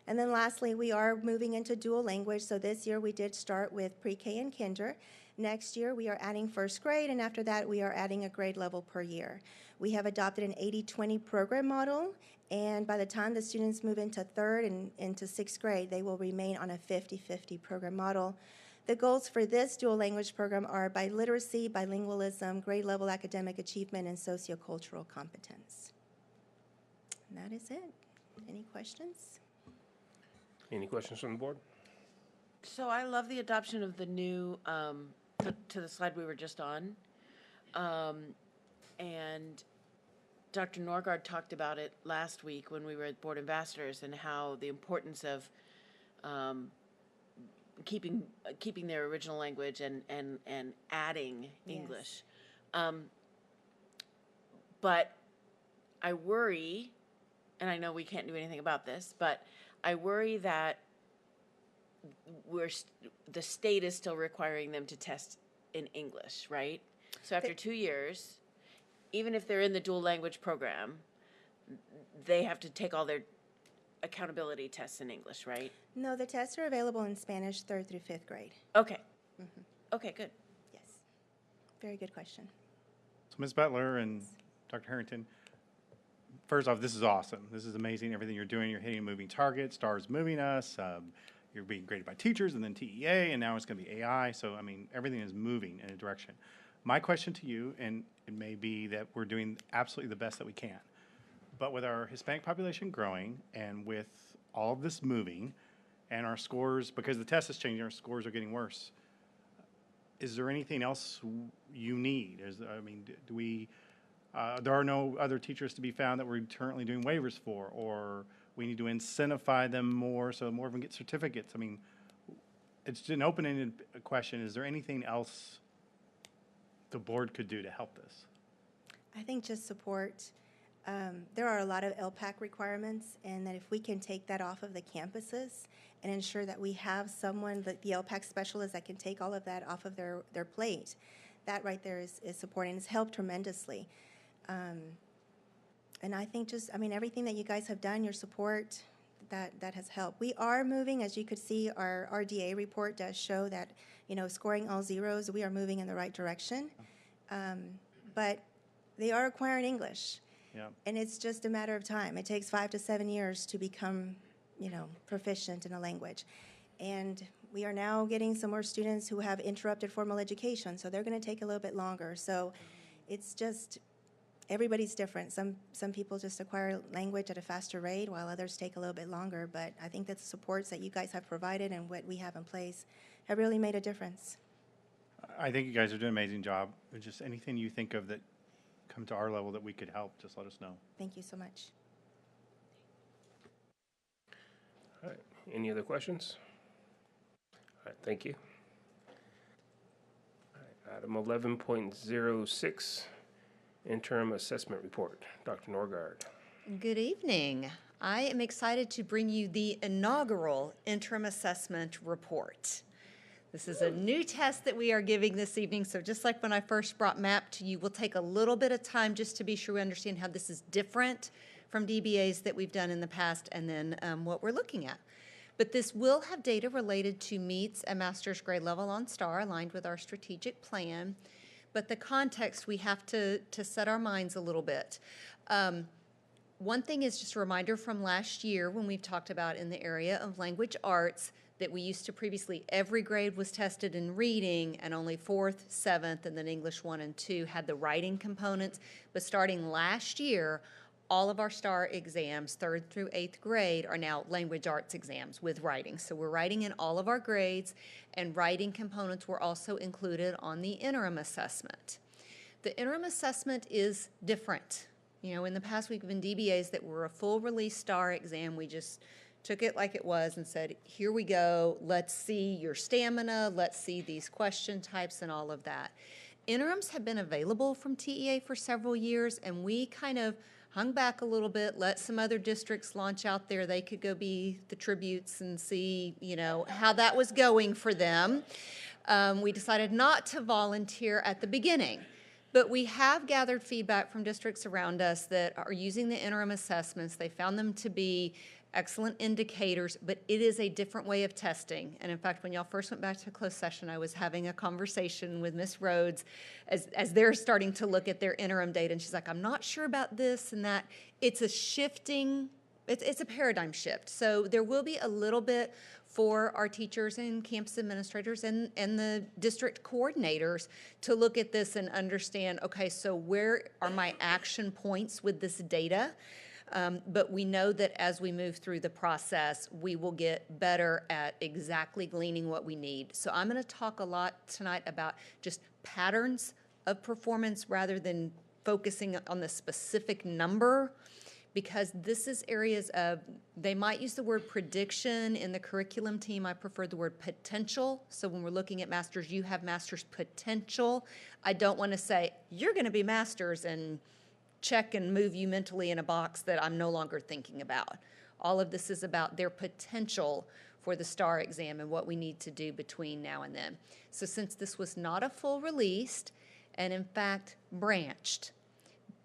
And then lastly, we are moving into dual language. So this year we did start with pre-K and kinder. Next year we are adding first grade, and after that we are adding a grade level per year. We have adopted an 80-20 program model, and by the time the students move into 3rd and into 6th grade, they will remain on a 50-50 program model. The goals for this dual language program are biliteracy, bilingualism, grade level academic achievement, and sociocultural competence. And that is it. Any questions? Any questions from the board? So I love the adoption of the new, to the slide we were just on. And Dr. Norgard talked about it last week when we were at Board Ambassadors, and how the importance of keeping their original language and adding English. But I worry, and I know we can't do anything about this, but I worry that the state is still requiring them to test in English, right? So after 2 years, even if they're in the dual language program, they have to take all their accountability tests in English, right? No, the tests are available in Spanish 3rd through 5th grade. Okay. Okay, good. Yes. Very good question. So Ms. Butler and Dr. Harrington, first off, this is awesome. This is amazing, everything you're doing. You're hitting moving targets, STAR's moving us. You're being graded by teachers and then TEA, and now it's going to be AI. So, I mean, everything is moving in a direction. My question to you, and it may be that we're doing absolutely the best that we can, but with our Hispanic population growing and with all of this moving and our scores, because the test is changing, our scores are getting worse. Is there anything else you need? Do we, there are no other teachers to be found that we're currently doing waivers for, or we need to incentivize them more so more of them get certificates? I mean, it's an open-ended question. Is there anything else the board could do to help this? I think just support. There are a lot of LPAC requirements, and that if we can take that off of the campuses and ensure that we have someone, the LPAC specialist, that can take all of that off of their plate, that right there is supporting. It's helped tremendously. And I think everything that you guys have done, your support, that has helped. We are moving, as you could see, our RDA report does show that, scoring all zeros, we are moving in the right direction. But they are acquiring English. Yeah. And it's just a matter of time. It takes 5 to 7 years to become, proficient in a language. And we are now getting some more students who have interrupted formal education, so they're going to take a little bit longer. So it's just, everybody's different. Some people just acquire language at a faster rate, while others take a little bit longer. But I think that the supports that you guys have provided and what we have in place have really made a difference. I think you guys are doing an amazing job. Just anything you think of that come to our level that we could help, just let us know. Thank you so much. All right, any other questions? All right, thank you. All right, item 11.06, interim assessment report. Dr. Norgard. Good evening. I am excited to bring you the inaugural interim assessment report. This is a new test that we are giving this evening, so just like when I first brought MAP to you, we'll take a little bit of time just to be sure we understand how this is different from DBAs that we've done in the past, and then what we're looking at. But this will have data related to meets a master's grade level on STAR, aligned with our strategic plan. But the context, we have to set our minds a little bit. One thing is just a reminder from last year when we've talked about in the area of language arts that we used to previously, every grade was tested in reading, and only 4th, 7th, and then English 1 and 2 had the writing components. But starting last year, all of our STAR exams, 3rd through 8th grade, are now language arts exams with writing. So we're writing in all of our grades, and writing components were also included on the interim assessment. The interim assessment is different. In the past we've been DBAs that were a full release STAR exam. We just took it like it was and said, here we go, let's see your stamina, let's see these question types and all of that. Interims have been available from TEA for several years, and we kind of hung back a little bit, let some other districts launch out there. They could go be the tributes and see, how that was going for them. We decided not to volunteer at the beginning. But we have gathered feedback from districts around us that are using the interim assessments. They found them to be excellent indicators, but it is a different way of testing. And in fact, when y'all first went back to closed session, I was having a conversation with Ms. Rhodes as they're starting to look at their interim data, and she's like, I'm not sure about this and that. It's a shifting, it's a paradigm shift. So there will be a little bit for our teachers and campus administrators and the district coordinators to look at this and understand, okay, so where are my action points with this data? But we know that as we move through the process, we will get better at exactly gleaning what we need. So I'm going to talk a lot tonight about just patterns of performance rather than focusing on the specific number, because this is areas of, they might use the word prediction in the curriculum team. I prefer the word potential. So when we're looking at masters, you have master's potential. I don't want to say, you're going to be masters and check and move you mentally in a box that I'm no longer thinking about. All of this is about their potential for the STAR exam and what we need to do between now and then. So since this was not a full release, and in fact branched,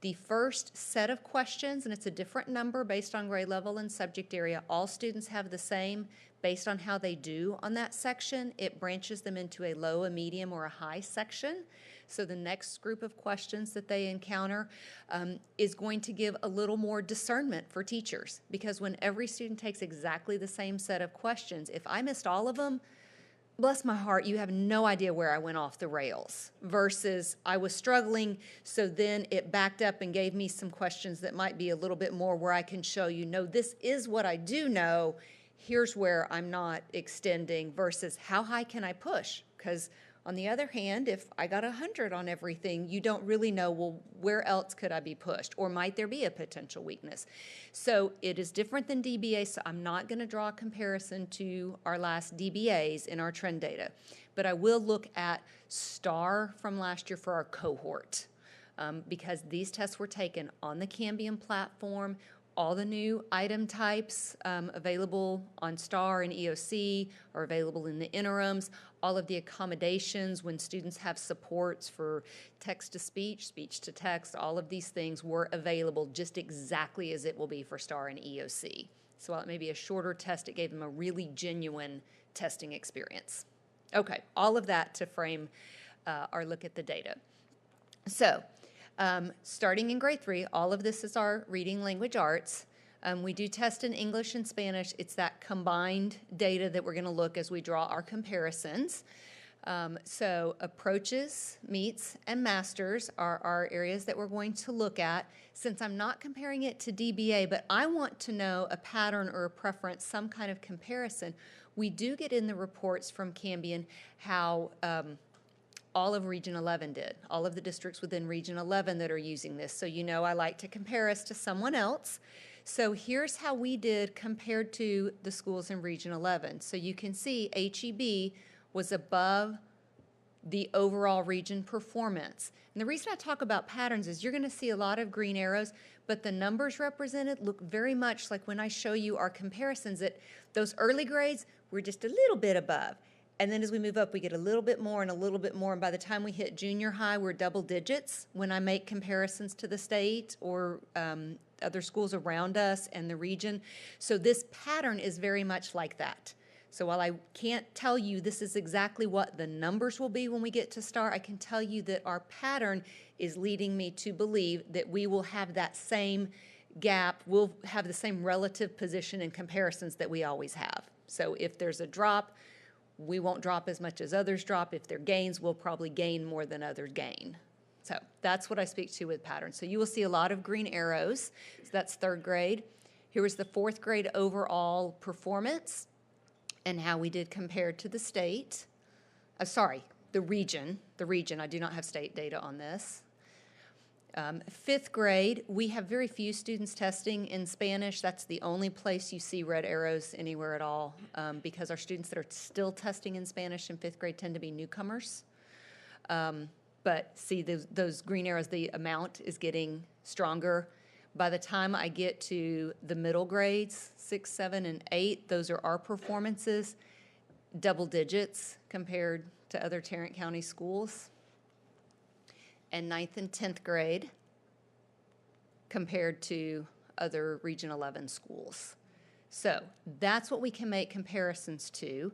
the first set of questions, and it's a different number based on grade level and subject area, all students have the same based on how they do on that section. It branches them into a low, a medium, or a high section. So the next group of questions that they encounter is going to give a little more discernment for teachers, because when every student takes exactly the same set of questions, if I missed all of them, bless my heart, you have no idea where I went off the rails, versus I was struggling, so then it backed up and gave me some questions that might be a little bit more where I can show you, no, this is what I do know, here's where I'm not extending, versus how high can I push? Because on the other hand, if I got 100 on everything, you don't really know, well, where else could I be pushed? Or might there be a potential weakness? So it is different than DBA, so I'm not going to draw a comparison to our last DBAs in our trend data. But I will look at STAR from last year for our cohort, because these tests were taken on the Cambium platform. All the new item types available on STAR and EOC are available in the interims. All of the accommodations when students have supports for text-to-speech, speech-to-text, all of these things were available just exactly as it will be for STAR and EOC. So while it may be a shorter test, it gave them a really genuine testing experience. Okay, all of that to frame our look at the data. So, starting in grade 3, all of this is our reading language arts. We do test in English and Spanish. It's that combined data that we're going to look as we draw our comparisons. So approaches, meets, and masters are our areas that we're going to look at. Since I'm not comparing it to DBA, but I want to know a pattern or a preference, some kind of comparison, we do get in the reports from Cambium how all of Region 11 did, all of the districts within Region 11 that are using this. So you know I like to compare us to someone else. So here's how we did compared to the schools in Region 11. So you can see HEB was above the overall region performance. And the reason I talk about patterns is you're going to see a lot of green arrows, but the numbers represented look very much like when I show you our comparisons, that those early grades were just a little bit above. And then as we move up, we get a little bit more and a little bit more. And by the time we hit junior high, we're double digits when I make comparisons to the state or other schools around us and the region. So this pattern is very much like that. So while I can't tell you this is exactly what the numbers will be when we get to STAR, I can tell you that our pattern is leading me to believe that we will have that same gap, we'll have the same relative position in comparisons that we always have. So if there's a drop, we won't drop as much as others drop. If they're gains, we'll probably gain more than others gain. So that's what I speak to with patterns. So you will see a lot of green arrows. So that's third grade. Here was the fourth grade overall performance and how we did compared to the state. The region. I do not have state data on this. Fifth grade, we have very few students testing in Spanish. That's the only place you see red arrows anywhere at all, because our students that are still testing in Spanish in fifth grade tend to be newcomers. But see those green arrows, the amount is getting stronger. By the time I get to the middle grades, 6, 7, and 8, those are our performances, double digits compared to other Tarrant County schools. And 9th and 10th grade compared to other Region 11 schools. So that's what we can make comparisons to.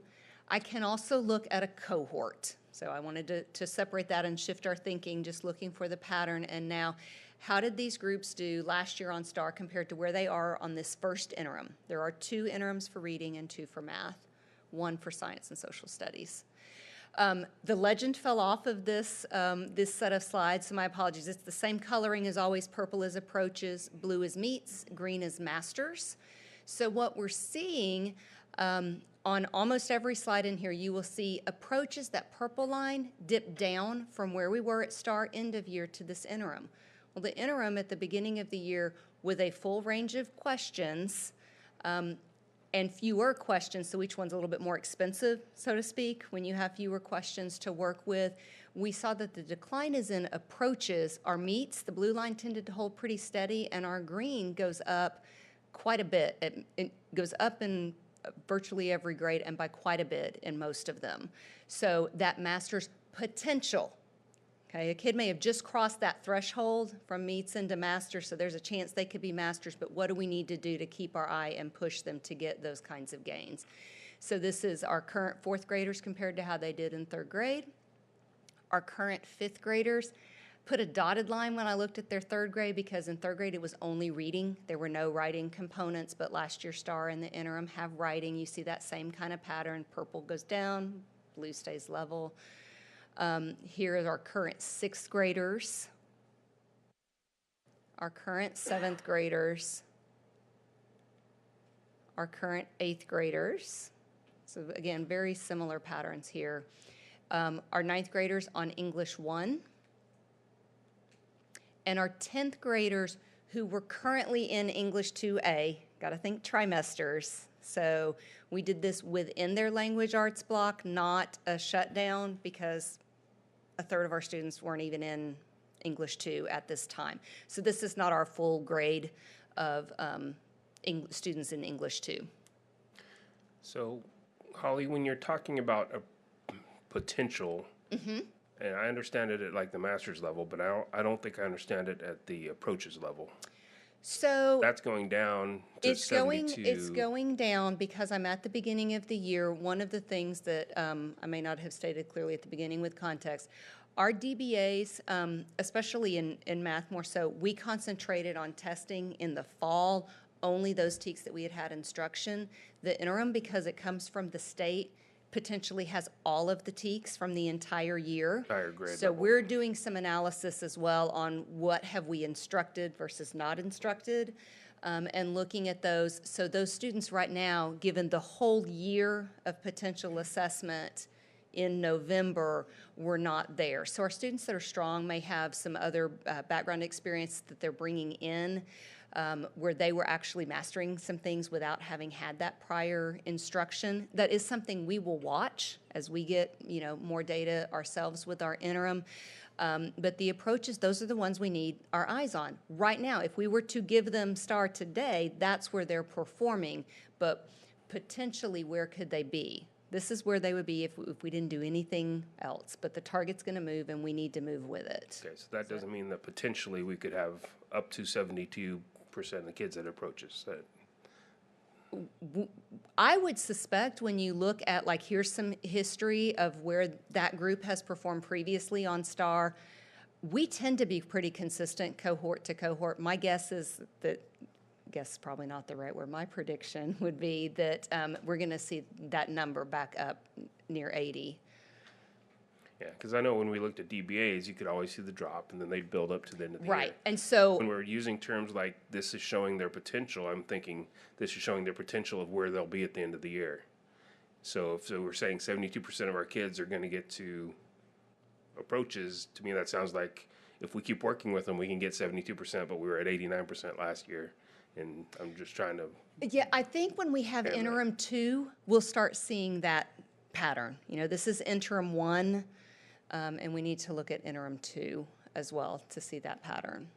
I can also look at a cohort. So I wanted to separate that and shift our thinking, just looking for the pattern. And now, how did these groups do last year on STAR compared to where they are on this first interim? There are 2 interims for reading and 2 for math, 1 for science and social studies. The legend fell off of this set of slides, so my apologies. It's the same coloring as always. Purple is approaches, blue is meets, green is masters. So what we're seeing on almost every slide in here, you will see approaches, that purple line, dip down from where we were at STAR end of year to this interim. Well, the interim at the beginning of the year with a full range of questions and fewer questions, so each one's a little bit more expensive, so to speak, when you have fewer questions to work with. We saw that the decline is in approaches. Our meets, the blue line tended to hold pretty steady, and our green goes up quite a bit. It goes up in virtually every grade and by quite a bit in most of them. So that master's potential. Okay, a kid may have just crossed that threshold from meets into masters, so there's a chance they could be masters, but what do we need to do to keep our eye and push them to get those kinds of gains? So this is our current fourth graders compared to how they did in third grade. Our current fifth graders, put a dotted line when I looked at their third grade because in third grade it was only reading. There were no writing components, but last year's STAR and the interim have writing. You see that same kind of pattern. Purple goes down, blue stays level. Here is our current sixth graders, our current seventh graders, our current eighth graders. So again, very similar patterns here. Our ninth graders on English 1, and our 10th graders who were currently in English 2A, got to think trimesters. So we did this within their language arts block, not a shutdown, because a third of our students weren't even in English 2 at this time. So this is not our full grade of students in English 2. So, Holly, when you're talking about a potential, and I understand it at like the master's level, but I don't think I understand it at the approaches level. So that's going down to it's 72. It's going down because I'm at the beginning of the year. One of the things that I may not have stated clearly at the beginning with context, our DBAs, especially in math more so, we concentrated on testing in the fall, only those TEKs that we had instruction. The interim, because it comes from the state, potentially has all of the TEKs from the entire year. Entire grade So level. we're doing some analysis as well on what have we instructed versus not instructed, and looking at those. So those students right now, given the whole year of potential assessment in November, were not there. So our students that are strong may have some other background experience that they're bringing in, where they were actually mastering some things without having had that prior instruction. That is something we will watch as we get, more data ourselves with our interim. But the approaches, those are the ones we need our eyes on. Right now, if we were to give them STAR today, that's where they're performing, but potentially where could they be? This is where they would be if we didn't do anything else, but the target's going to move and we need to move with it. Okay, so that doesn't mean that potentially we could have up to 72% of the kids at approaches. I would suspect when you look at, here's some history of where that group has performed previously on STAR, we tend to be pretty consistent cohort to cohort. My guess is that, guess probably not the right word, my prediction would be that we're going to see that number back up near 80. Yeah, because I know when we looked at DBAs, you could always see the drop, and then they'd build up to the end of the Right, year. and so When we're using terms like this is showing their potential, I'm thinking this is showing their potential of where they'll be at the end of the year. So if we're saying 72% of our kids are going to get to approaches, to me that sounds like if we keep working with them, we can get 72%, but we were at 89% last year. And I'm just trying to... Yeah, I think when we have interim 2, we'll start seeing that pattern. This is interim 1, and we need to look at interim 2 as well to see that pattern.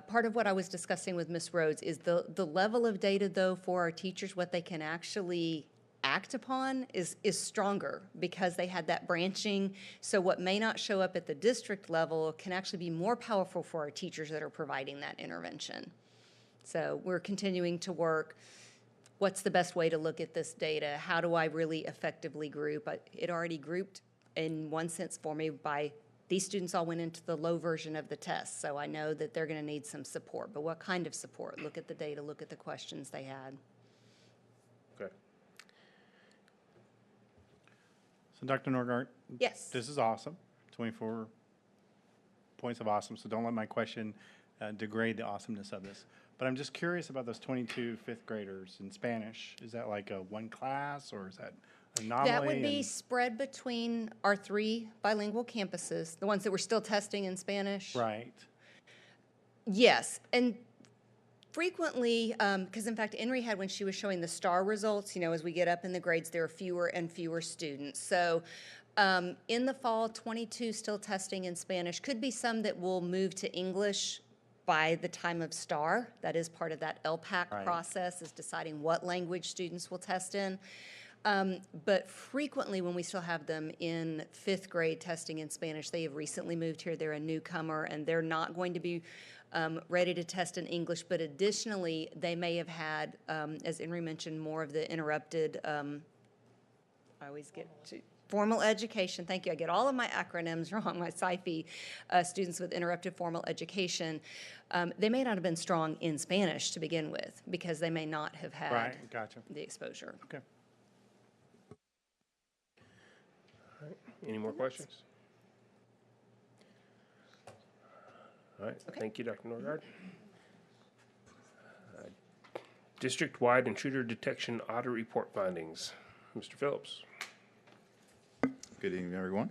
Part of what I was discussing with Ms. Rhodes is the level of data, though, for our teachers, what they can actually act upon is stronger because they had that branching. So what may not show up at the district level can actually be more powerful for our teachers that are providing that intervention. So we're continuing to work. What's the best way to look at this data? How do I really effectively group? It already grouped in one sense for me by these students all went into the low version of the test, so I know that they're going to need some support. But what kind of support? Look at the data, look at the questions they had. Okay. So Dr. Norgart, Yes. this is awesome, 24 points of awesome, so don't let my question degrade the awesomeness of this. But I'm just curious about those 22 fifth graders in Spanish. Is that like a one class, or is that an anomaly? That would be spread between our 3 bilingual campuses, the ones that we're still testing in Spanish. Right. Yes, and frequently, because in fact, Henry had, when she was showing the star results, as we get up in the grades, there are fewer and fewer students. So in the fall, 22 still testing in Spanish. Could be some that will move to English by the time of star. That is part of that LPAC process, is deciding what language students will test in. But frequently, when we still have them in 5th grade testing in Spanish, they have recently moved here. They're a newcomer, and they're not going to be ready to test in English. But additionally, they may have had, as Henry mentioned, more of the interrupted, I always get to formal education. Thank you. I get all of my acronyms wrong, my SIFE, students with interrupted formal education. They may not have been strong in Spanish to begin with, because they may not have had Gotcha. the exposure. Okay. Any more questions? All right, thank you, Dr. Norgard. District-wide intruder detection audit report findings. Mr. Phillips. Good evening, everyone.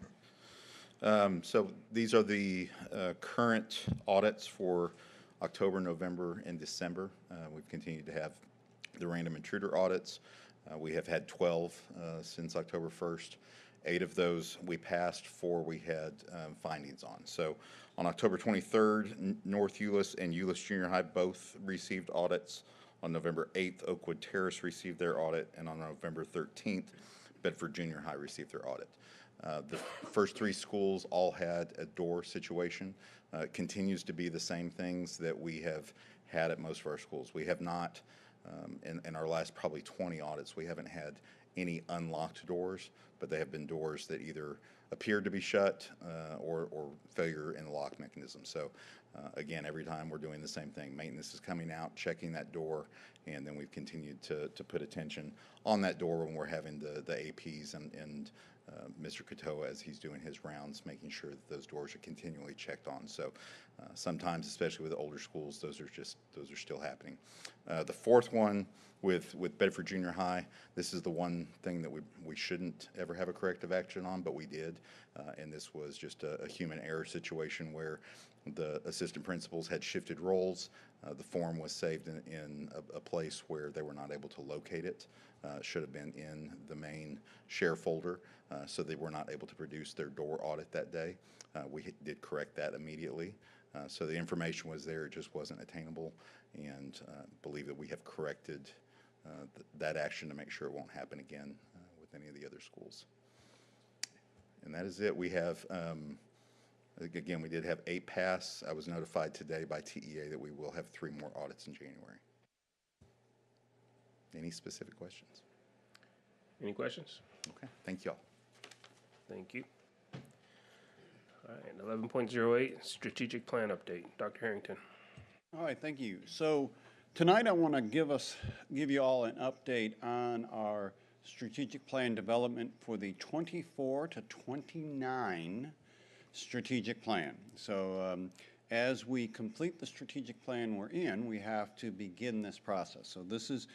So these are the current audits for October, November, and December. We've continued to have the random intruder audits. We have had 12 since October 1st. 8 of those we passed, 4 we had findings on. So on October 23rd, North Euless and Euless Junior High both received audits. On November 8th, Oakwood Terrace received their audit, and on November 13th, Bedford Junior High received their audit. The first 3 schools all had a door situation. It continues to be the same things that we have had at most of our schools. We have not, in our last probably 20 audits, we haven't had any unlocked doors, but they have been doors that either appeared to be shut or failure in the lock mechanism. So again, every time we're doing the same thing. Maintenance is coming out, checking that door, and then we've continued to put attention on that door when we're having the APs and Mr. Katoa, as he's doing his rounds, making sure that those doors are continually checked on. So sometimes, especially with the older schools, those are still happening. The fourth one with Bedford Junior High, this is the one thing that we shouldn't ever have a corrective action on, but we did, and this was just a human error situation where the assistant principals had shifted roles. The form was saved in a place where they were not able to locate it. Should have been in the main share folder, so they were not able to produce their door audit that day. We did correct that immediately. So the information was there, it just wasn't attainable, and believe that we have corrected that action to make sure it won't happen again with any of the other schools. And that is it. We have, again, we did have 8 pass. I was notified today by TEA that we will have 3 more audits in January. Any specific questions? Any questions? Okay, thank you all. Thank you. All right, 11.08, strategic plan update. Dr. Harrington. All right, thank you. So tonight I want to give you all an update on our strategic plan development for the 24 to 29 strategic plan. So as we complete the strategic plan we're in, we have to begin this process. So this is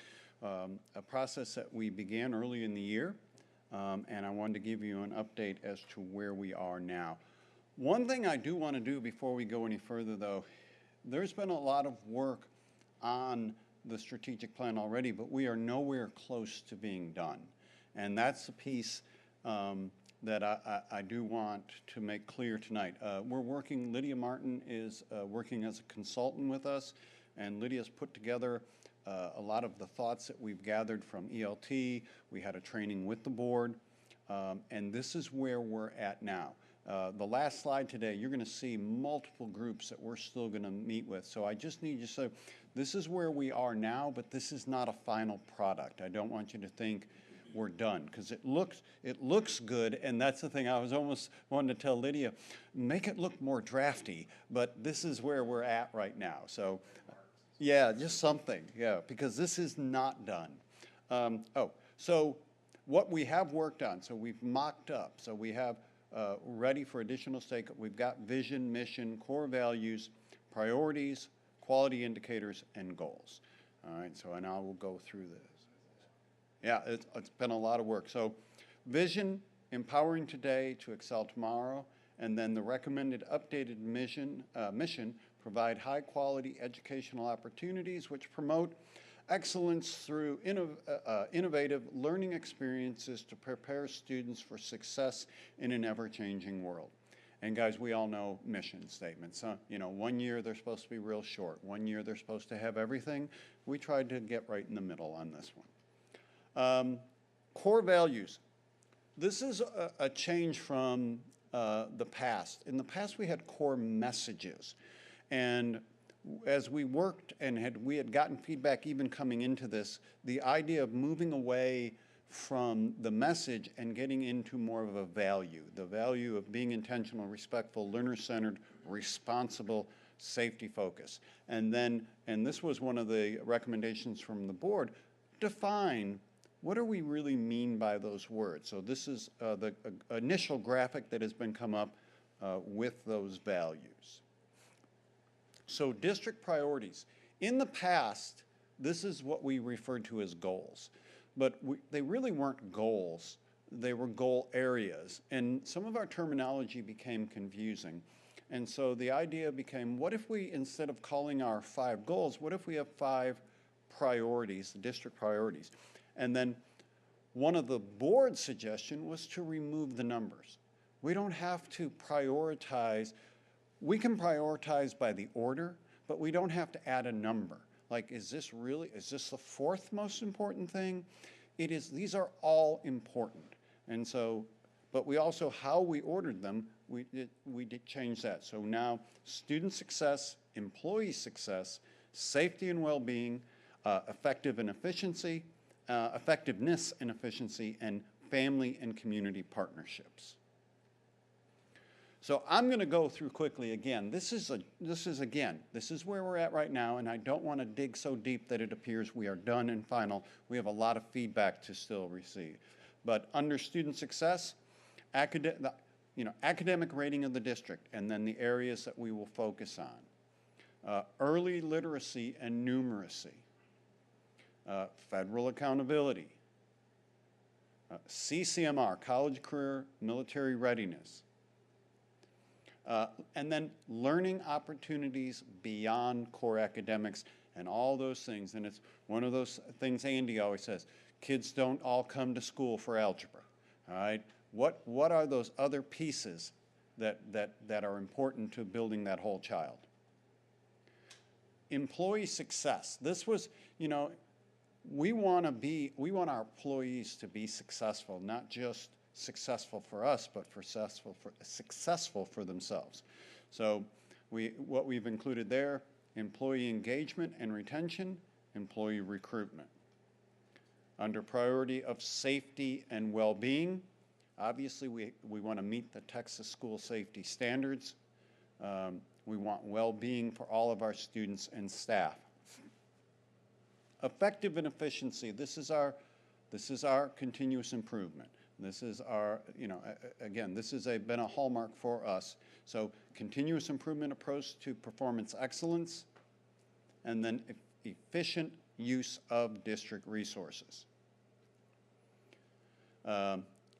a process that we began early in the year, and I wanted to give you an update as to where we are now. One thing I do want to do before we go any further, though, there's been a lot of work on the strategic plan already, but we are nowhere close to being done. And that's the piece that I do want to make clear tonight. We're working, Lydia Martin is working as a consultant with us, and Lydia's put together a lot of the thoughts that we've gathered from ELT. We had a training with the board, and this is where we're at now. The last slide today, you're going to see multiple groups that we're still going to meet with. So I just need you to say, this is where we are now, but this is not a final product. I don't want you to think we're done, because it looks good, and that's the thing I was almost wanting to tell Lydia, make it look more drafty, but this is where we're at right now. So yeah, just something, yeah, because this is not done. So what we have worked on, so we've mocked up, so we have ready for additional stake. We've got vision, mission, core values, priorities, quality indicators, and goals. All right, so now we'll go through this. Yeah, it's been a lot of work. So vision, empowering today to excel tomorrow, and then the recommended updated mission provide high-quality educational opportunities which promote excellence through innovative learning experiences to prepare students for success in an ever-changing world. And guys, we all know mission statements. You know, 1 year they're supposed to be real short. 1 year they're supposed to have everything. We tried to get right in the middle on this one. Core values. This is a change from the past. In the past, we had core messages. And as we worked and we had gotten feedback even coming into this, the idea of moving away from the message and getting into more of a value, the value of being intentional, respectful, learner-centered, responsible, safety-focused. And this was one of the recommendations from the board, define what do we really mean by those words. So this is the initial graphic that has been come up with those values. So district priorities. In the past, this is what we referred to as goals. But they really weren't goals. They were goal areas. And some of our terminology became confusing. And so the idea became, what if we, instead of calling our 5 goals, what if we have 5 priorities, district priorities? And then one of the board's suggestion was to remove the numbers. We don't have to prioritize. We can prioritize by the order, but we don't have to add a number. Like, is this the 4th most important thing? It is, these are all important. And so, but we also, how we ordered them, we did change that. So now, student success, employee success, safety and well-being, effectiveness and efficiency, and family and community partnerships. So I'm going to go through quickly again. This is where we're at right now, and I don't want to dig so deep that it appears we are done and final. We have a lot of feedback to still receive. But under student success, academic rating of the district, and then the areas that we will focus on. Early literacy and numeracy. Federal accountability. CCMR, college, career, military readiness. And then learning opportunities beyond core academics and all those things. And it's one of those things Andy always says, kids don't all come to school for algebra, all right? What are those other pieces that are important to building that whole child? Employee success. This was, you know, we want our employees to be successful, not just successful for us, but successful for themselves. So what we've included there, employee engagement and retention, employee recruitment. Under priority of safety and well-being, obviously we want to meet the Texas school safety standards. We want well-being for all of our students and staff. Effective and efficiency, this is our continuous improvement. This is our, again, this has been a hallmark for us. So continuous improvement approach to performance excellence, and then efficient use of district resources.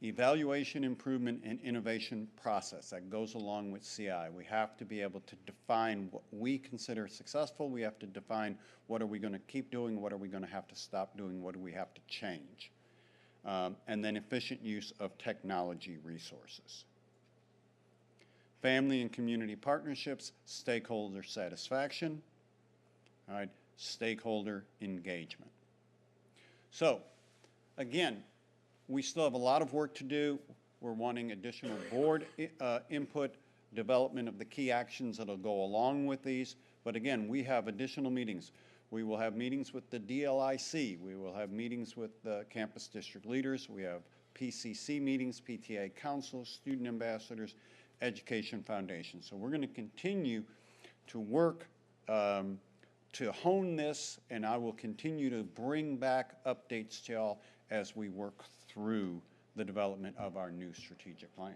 Evaluation, improvement, and innovation process. That goes along with CI. We have to be able to define what we consider successful. We have to define what are we going to keep doing, what are we going to have to stop doing, what do we have to change. And then efficient use of technology resources. Family and community partnerships, stakeholder satisfaction, all right, stakeholder engagement. So, again, we still have a lot of work to do. We're wanting additional board input, development of the key actions that will go along with these. But again, we have additional meetings. We will have meetings with the DLIC. We will have meetings with the campus district leaders. We have PCC meetings, PTA councils, student ambassadors, education foundation. So we're going to continue to work to hone this, and I will continue to bring back updates to y'all as we work through the development of our new strategic plan.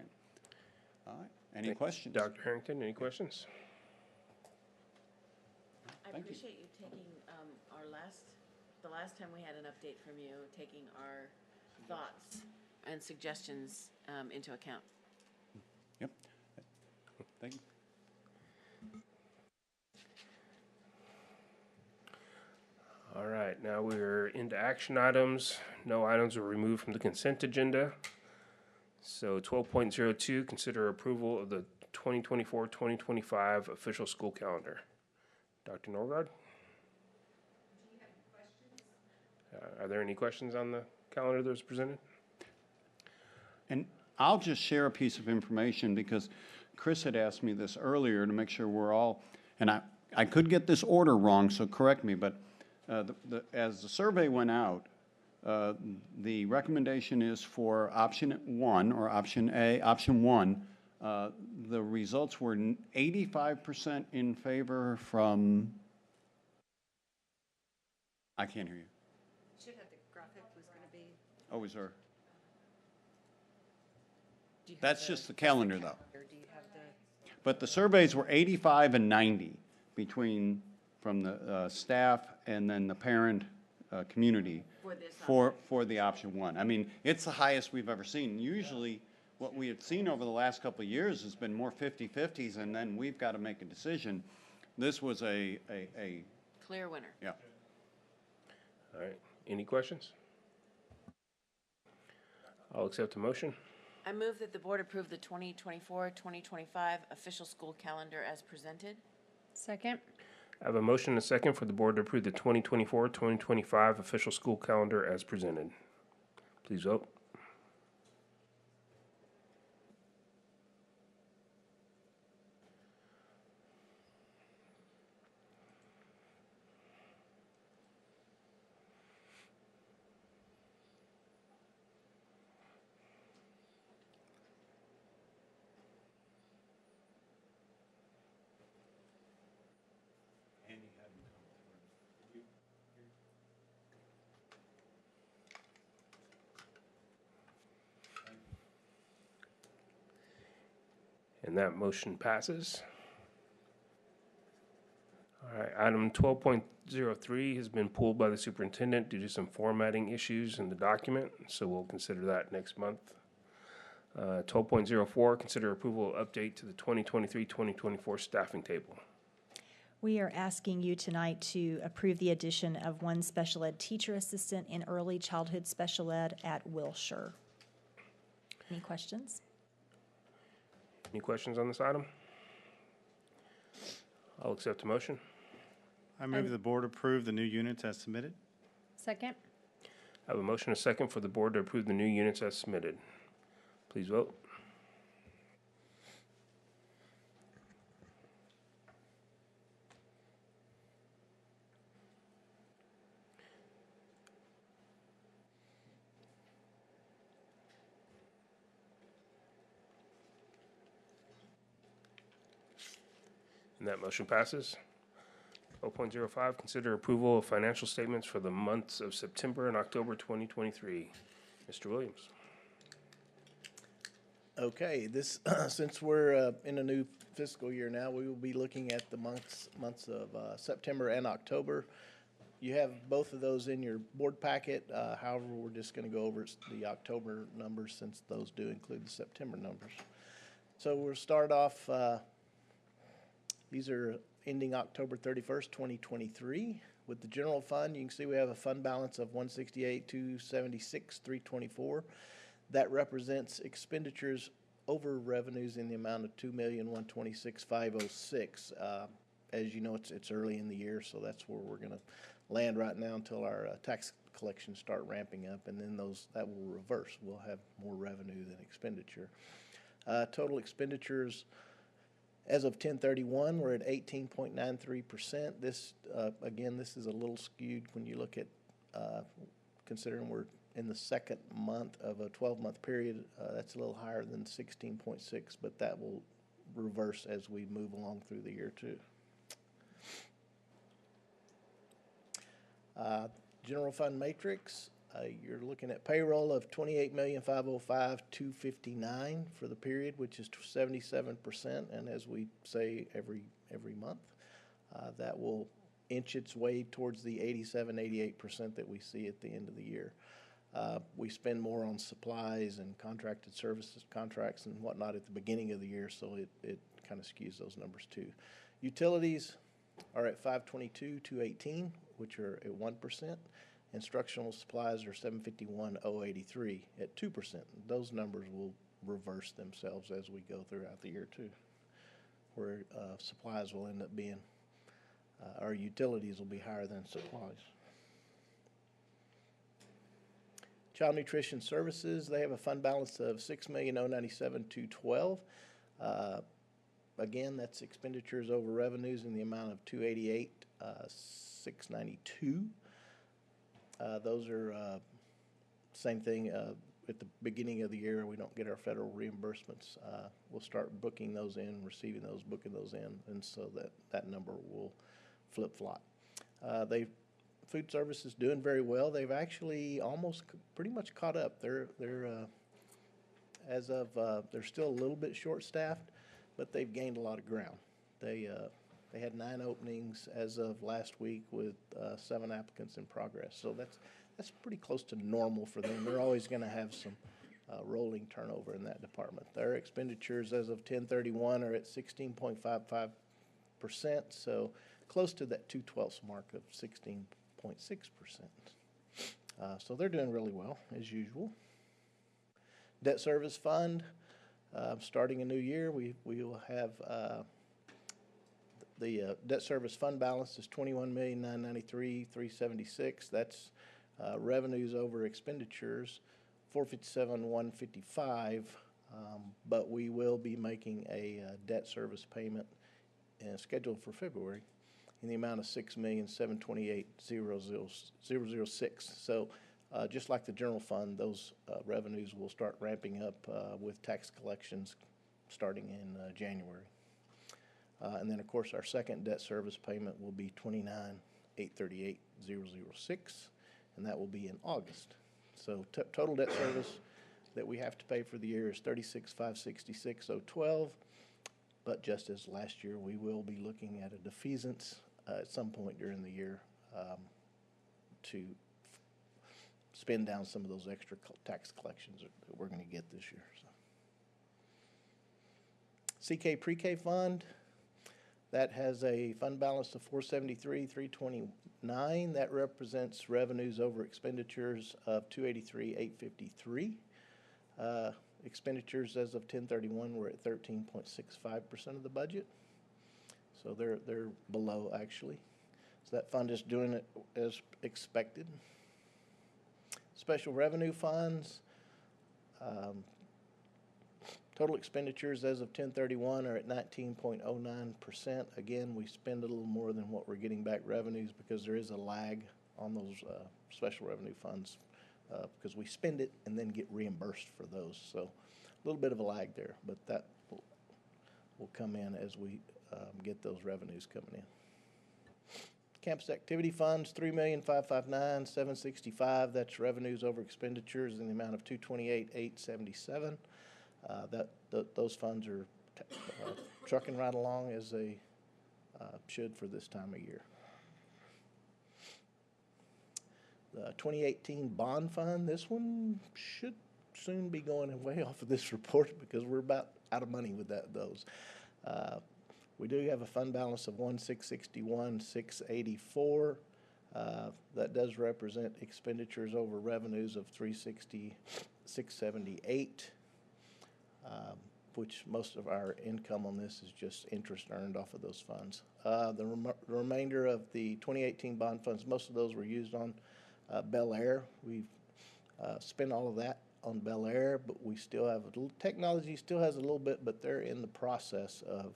All right, any questions? Dr. Harrington, any questions? I appreciate you taking the last time we had an update from you, taking our thoughts and suggestions into account. Yep. Thank you. now we're into action items. No items were removed from the consent agenda. So 12.02, consider approval of the 2024-2025 official school calendar. Dr. Norgard? Are there any questions on the calendar that was presented? And I'll just share a piece of information because Chris had asked me this earlier to make sure we're all, and I could get this order wrong, so correct me, but as the survey went out, the recommendation is for option 1 or option A, option 1. The results were 85% in favor from, I can't hear you. Should have the graphic was going to be. Oh, is there? Do you have That's just the calendar, though. Or do you have the? But the surveys were 85 and 90 between, from the staff and then the parent community For this for the option 1. I mean, it's the highest we've ever seen. Usually, what we had seen over the last couple of years has been more 50-50s, and then we've got to make a decision. This was a Clear winner. yeah. All right, any questions? I'll accept the motion. I move that the board approve the 2024-2025 official school calendar as presented. Second. I have a motion and a second for the board to approve the 2024-2025 official school calendar as presented. Please vote. And that motion passes. All right, item 12.03 has been pulled by the superintendent due to some formatting issues in the document, so we'll consider that next month. 12.04, consider approval of update to the 2023-2024 staffing table. We are asking you tonight to approve the addition of one special ed teacher assistant in early childhood special ed at Wilshire. Any questions? Any questions on this item? I'll accept the motion. I move the board approve the new units as submitted. Second. I have a motion and a second for the board to approve the new units as submitted. Please vote. And that motion passes. 0.05, consider approval of financial statements for the months of September and October 2023. Mr. Williams. Okay, this, since we're in a new fiscal year now, we will be looking at the months of September and October. You have both of those in your board packet. However, we're just going to go over the October numbers since those do include the September numbers. So we'll start off, these are ending October 31st, 2023. With the general fund, you can see we have a fund balance of $168,276,324. That represents expenditures over revenues in the amount of $2,126,506. As you know, it's early in the year, so that's where we're going to land right now until our tax collections start ramping up, and then that will reverse. We'll have more revenue than expenditure. Total expenditures as of 10/31, we're at 18.93%. This, again, this is a little skewed when you look at considering we're in the second month of a 12-month period. That's a little higher than 16.6, but that will reverse as we move along through the year too. General fund matrix, you're looking at payroll of $28,505,259 for the period, which is 77%. And as we say every month, that will inch its way towards the 87-88% that we see at the end of the year. We spend more on supplies and contracted services, contracts and whatnot at the beginning of the year, so it kind of skews those numbers too. Utilities, are at 522,218, which are at 1%. Instructional supplies are 751,083 at 2%. Those numbers will reverse themselves as we go throughout the year too, where supplies will end up being, our utilities will be higher than supplies. Child Nutrition Services, they have a fund balance of $6,097,212. Again, that's expenditures over revenues in the amount of $288,692. Those are same thing at the beginning of the year. We don't get our federal reimbursements. We'll start booking those in, receiving those, booking those in, and so that number will flip-flop. Food service is doing very well. They've actually almost pretty much caught up. They're still a little bit short-staffed, but they've gained a lot of ground. They had 9 openings as of last week with 7 applicants in progress. So that's pretty close to normal for them. They're always going to have some rolling turnover in that department. Their expenditures as of 10/31 are at 16.55%, so close to that 2/12 mark of 16.6%. So they're doing really well, as usual. Debt service fund, starting a new year, we will have the debt service fund balance is $21,993,376. That's revenues over expenditures, $457,155. But we will be making a debt service payment scheduled for February in the amount of $6,728,006. So just like the general fund, those revenues will start ramping up with tax collections starting in January. And then, of course, our second debt service payment will be $29,838,006, and that will be in August. So total debt service that we have to pay for the year is $36,566,012. But just as last year, we will be looking at a defeasance at some point during the year to spend down some of those extra tax collections that we're going to get this year. So. CK Pre-K Fund, that has a fund balance of $473,329. That represents revenues over expenditures of $283,853. Expenditures as of 10/31 were at 13.65% of the budget. So they're below, actually. So that fund is doing it as expected. Special revenue funds, total expenditures as of 10/31 are at 19.09%. Again, we spend a little more than what we're getting back revenues because there is a lag on those special revenue funds because we spend it and then get reimbursed for those. So a little bit of a lag there, but that will come in as we get those revenues coming in. Campus activity funds, $3,559,765. That's revenues over expenditures in the amount of $228,877. Those funds are trucking right along as they should for this time of year. The 2018 bond fund, this one should soon be going away off of this report because we're about out of money with those. We do have a fund balance of $1,661,684. That does represent expenditures over revenues of $360,678, which most of our income on this is just interest earned off of those funds. The remainder of the 2018 bond funds, most of those were used on Bel Air. We've spent all of that on Bel Air, but we still have a little, technology still has a little bit, but they're in the process of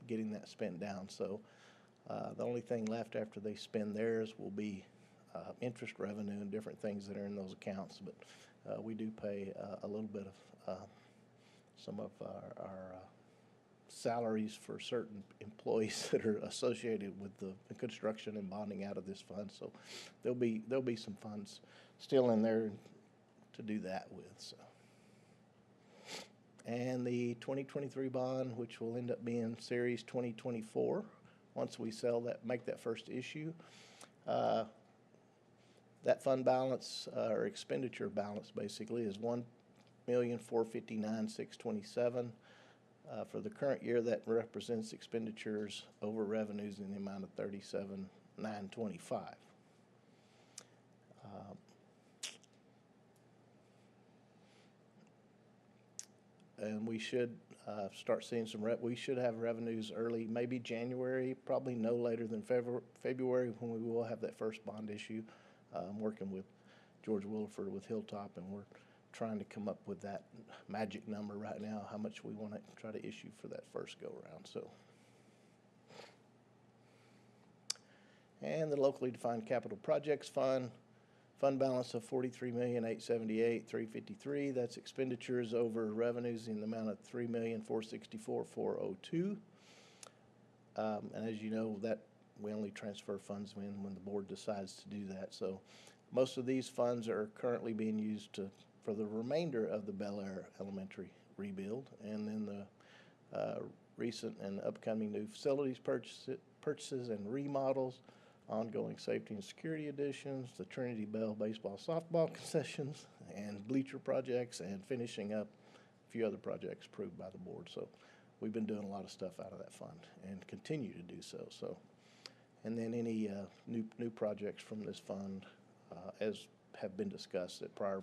getting that spent down. So the only thing left after they spend theirs will be interest revenue and different things that are in those accounts. But we do pay a little bit of some of our salaries for certain employees that are associated with the construction and bonding out of this fund. So there'll be some funds still in there to do that with. So. And the 2023 bond, which will end up being Series 2024, once we sell that, make that first issue. That fund balance, or expenditure balance basically, is $1,459,627. For the current year, that represents expenditures over revenues in the amount of $37,925. And we should start seeing we should have revenues early, maybe January, probably no later than February, when we will have that first bond issue. I'm working with George Williford with Hilltop, and we're trying to come up with that magic number right now, how much we want to try to issue for that first go-around. So, and the locally defined capital projects fund balance of $43,878,353. That's expenditures over revenues in the amount of $3,464,402. And as you know, that we only transfer funds when the board decides to do that. So most of these funds are currently being used for the remainder of the Bel Air Elementary rebuild, and then the recent and upcoming new facilities purchases and remodels, ongoing safety and security additions, the Trinity Bell baseball softball concessions, and bleacher projects, and finishing up a few other projects approved by the board. So we've been doing a lot of stuff out of that fund and continue to do so. So, and then any new projects from this fund, as have been discussed at prior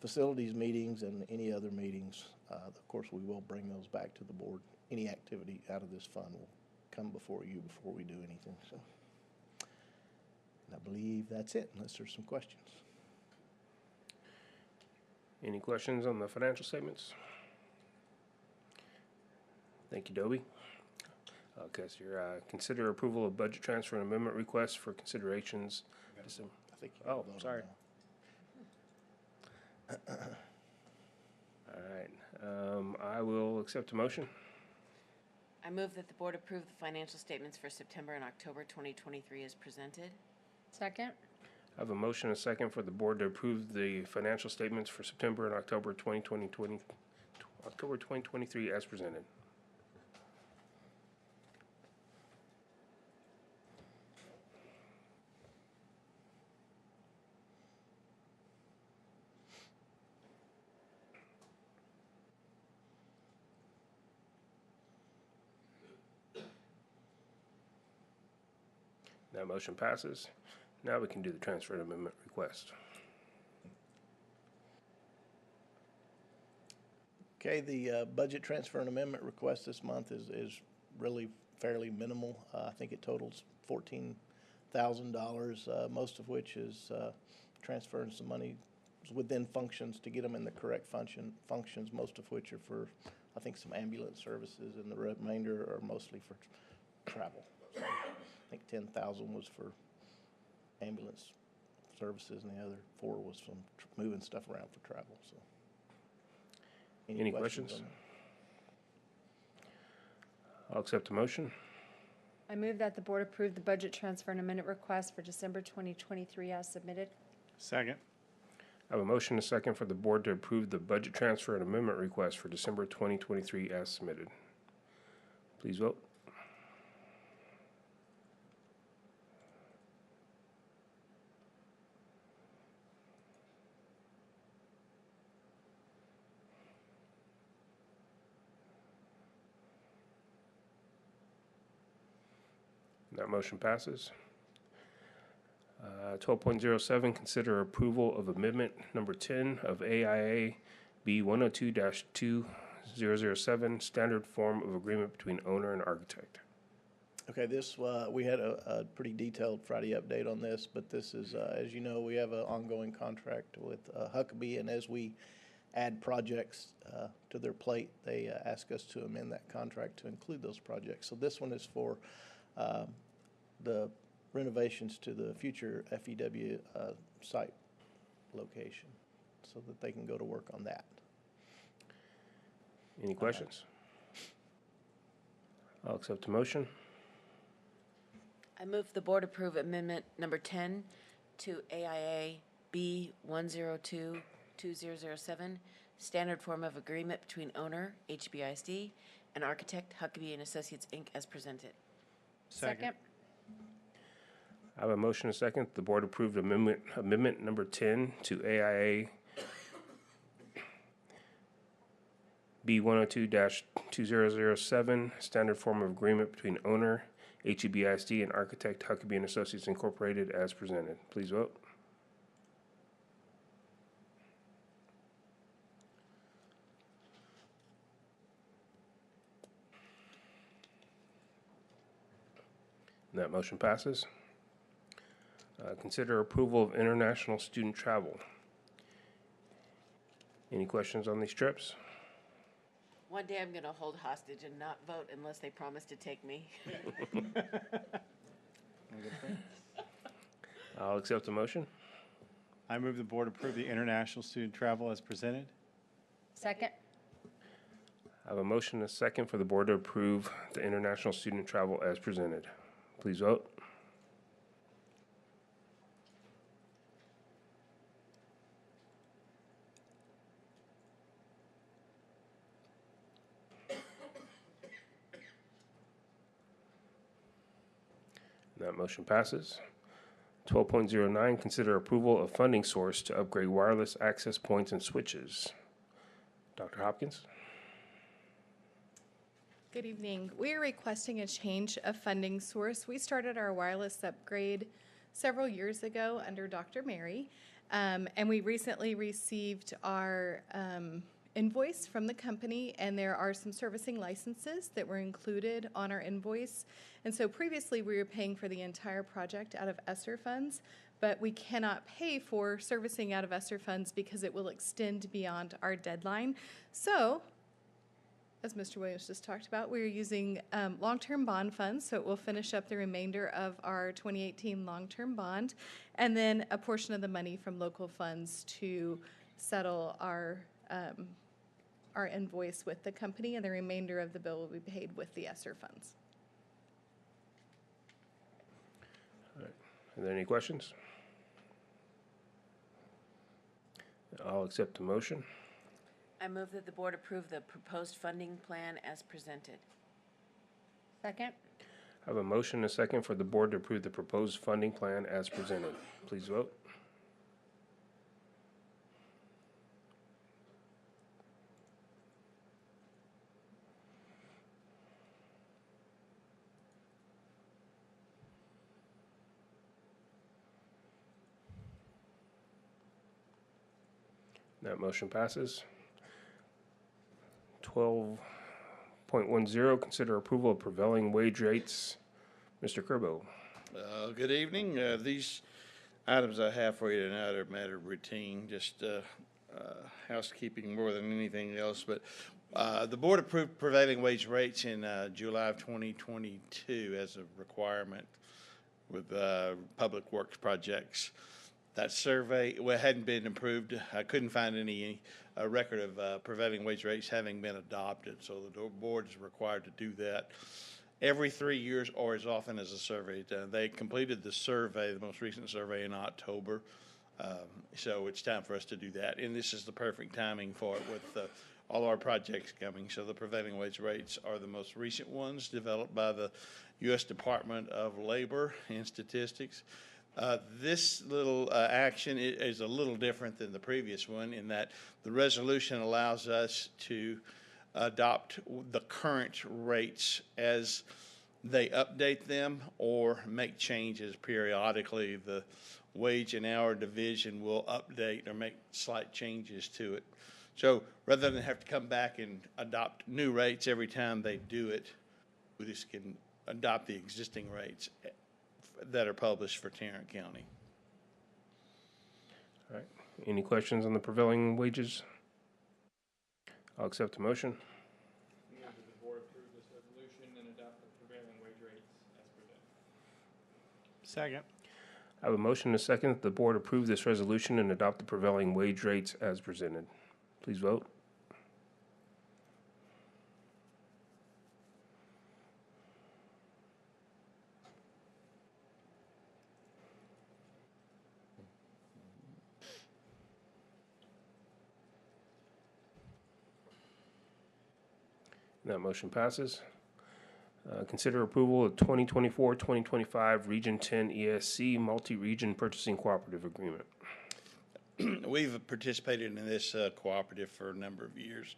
facilities meetings and any other meetings, of course, we will bring those back to the board. Any activity out of this fund will come before you before we do anything. So, and I believe that's it, unless there's some questions. Any questions on the financial statements? Thank you, Dobie. Okay, so consider approval of budget transfer and amendment requests for considerations. December. I think you Oh, voted on sorry. that. All right, I will accept a motion. I move that the board approve the financial statements for September and October 2023 as presented. Second? I have a motion and a second for the board to approve the financial statements for September and October 2023 as presented. That motion passes. Now we can do the transfer and amendment request. Okay, the budget transfer and amendment request this month is really fairly minimal. I think it totals $14,000, most of which is transferring some money within functions to get them in the correct functions, most of which are for, I think, some ambulance services, and the remainder are mostly for travel. So I think 10,000 was for ambulance services, and the other 4 was from moving stuff around for travel. So, any questions? on that? I'll accept the motion. I move that the board approve the budget transfer and amendment request for December 2023 as submitted. Second. I have a motion and a second for the board to approve the budget transfer and amendment request for December 2023 as submitted. Please vote. That motion passes. 12.07, consider approval of amendment number 10 of AIA B 102-2007, standard form of agreement between owner and architect. Okay, this, we had a pretty detailed Friday update on this, but this is, as you know, we have an ongoing contract with Huckabee, and as we add projects to their plate, they ask us to amend that contract to include those projects. So this one is for the renovations to the future FEW site location, so that they can go to work on that. Any questions? I'll accept the motion. I move the board approve amendment number 10 to AIA B 102-2007, standard form of agreement between owner, HBISD, and architect, Huckabee and Associates, Inc., as presented. Second. I have a motion and a second. The board approved amendment number 10 to AIA B102-2007, standard form of agreement between owner, HEBISD, and architect Huckabee and Associates Incorporated as presented. Please vote. And that motion passes. Consider approval of international student travel. Any questions on these trips? One day I'm going to hold hostage and not vote unless they promise to take me. I'll accept the motion. I move the board approve the international student travel as presented. Second. I have a motion and a second for the board to approve the international student travel as presented. Please vote. That motion passes. 12.09, consider approval of funding source to upgrade wireless access points and switches. Dr. Hopkins? Good evening. We are requesting a change of funding source. We started our wireless upgrade several years ago under Dr. Mary, and we recently received our invoice from the company, and there are some servicing licenses that were included on our invoice. And so previously we were paying for the entire project out of ESSER funds, but we cannot pay for servicing out of ESSER funds because it will extend beyond our deadline. So, as Mr. Williams just talked about, we're using long-term bond funds, so it will finish up the remainder of our 2018 long-term bond, and then a portion of the money from local funds to settle our invoice with the company, and the remainder of the bill will be paid with the ESSER funds. All right. Are there any questions? I'll accept the motion. I move that the board approve the proposed funding plan as presented. Second. I have a motion and a second for the board to approve the proposed funding plan as presented. Please vote. That motion passes. 12.10, consider approval of prevailing wage rates. Mr. Kerbo. Good evening. These items I have for you tonight are a matter of routine, just housekeeping more than anything else. But the board approved prevailing wage rates in July of 2022 as a requirement with public works projects. That survey, well, hadn't been approved. I couldn't find any record of prevailing wage rates having been adopted, so the board is required to do that every 3 years or as often as a survey is done. They completed the survey, the most recent survey, in October, so it's time for us to do that. And this is the perfect timing for it with all our projects coming. So the prevailing wage rates are the most recent ones developed by the U.S. Department of Labor and Statistics. This little action is a little different than the previous one in that the resolution allows us to adopt the current rates as they update them or make changes periodically. The wage and hour division will update or make slight changes to it. So rather than have to come back and adopt new rates every time they do it, we just can adopt the existing rates that are published for Tarrant County. All right. Any questions on the prevailing wages? I'll accept the motion. Move that the board approve this resolution and adopt the prevailing wage rates as presented. Second. I have a motion and a second that the board approve this resolution and adopt the prevailing wage rates as presented. Please vote. That motion passes. Consider approval of 2024-2025 Region 10 ESC Multi-Region Purchasing Cooperative Agreement. We've participated in this cooperative for a number of years.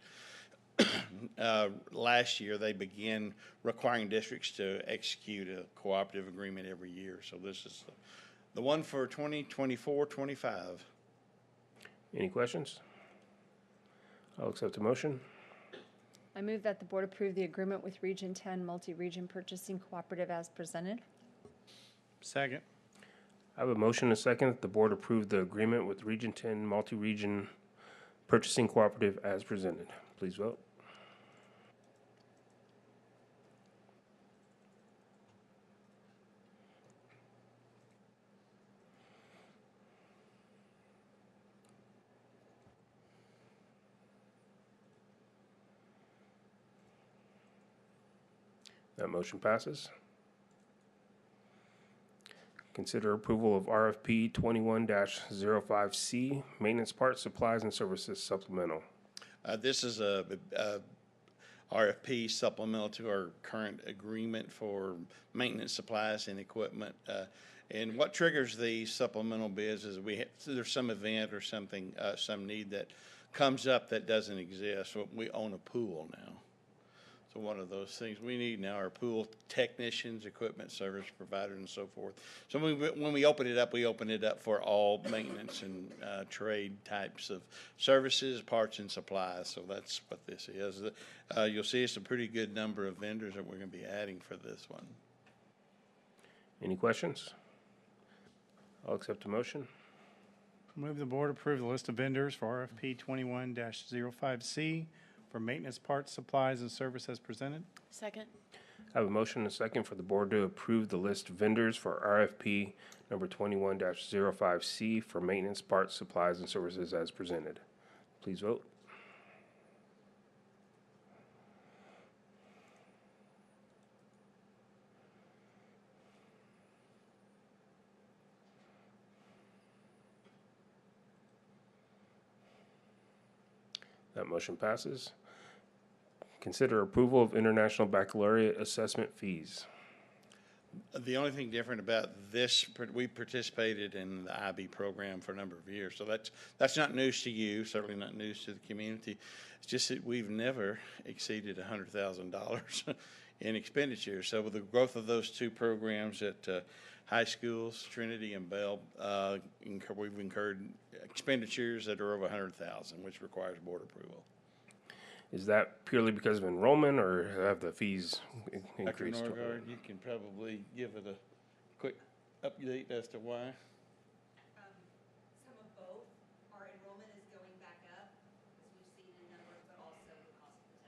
last year, they began requiring districts to execute a cooperative agreement every year. So this is the one for 2024-25. Any questions? I'll accept a motion. I move that the board approve the agreement with Region 10 Multi-Region Purchasing Cooperative as presented. Second. I have a motion and a second that the board approve the agreement with Region 10 Multi-Region Purchasing Cooperative as presented. Please vote. That motion passes. Consider approval of RFP 21-05C, Maintenance Parts, Supplies, and Services Supplemental. This is a RFP supplemental to our current agreement for maintenance supplies and equipment. And what triggers these supplemental bids is there's some event or something, some need that comes up that doesn't exist. So we own a pool now. So one of those things we need now are pool technicians, equipment service providers, and so forth. So when we open it up for all maintenance and trade types of services, parts, and supplies. So that's what this is. You'll see it's a pretty good number of vendors that we're going to be adding for this one. Any questions? I'll accept a motion. Move the board approve the list of vendors for RFP 21-05C for maintenance parts, supplies, and service as presented. Second. I have a motion and a second for the board to approve the list of vendors for RFP number 21-05C for maintenance parts, supplies, and services as presented. Please vote. That motion passes. Consider approval of International Baccalaureate assessment fees. The only thing different about this, we participated in the IB program for a number of years, so that's not news to you, certainly not news to the community. It's just that we've never exceeded $100,000 in expenditures. So with the growth of those two programs at high schools, Trinity and Bell, we've incurred expenditures that are over $100,000, which requires board approval. Is that purely because of enrollment, or have the fees Dr. increased? Norgard, you can probably give it a quick update as to why. Some of both. Our enrollment is going back up, as we've seen in numbers, but also the cost of the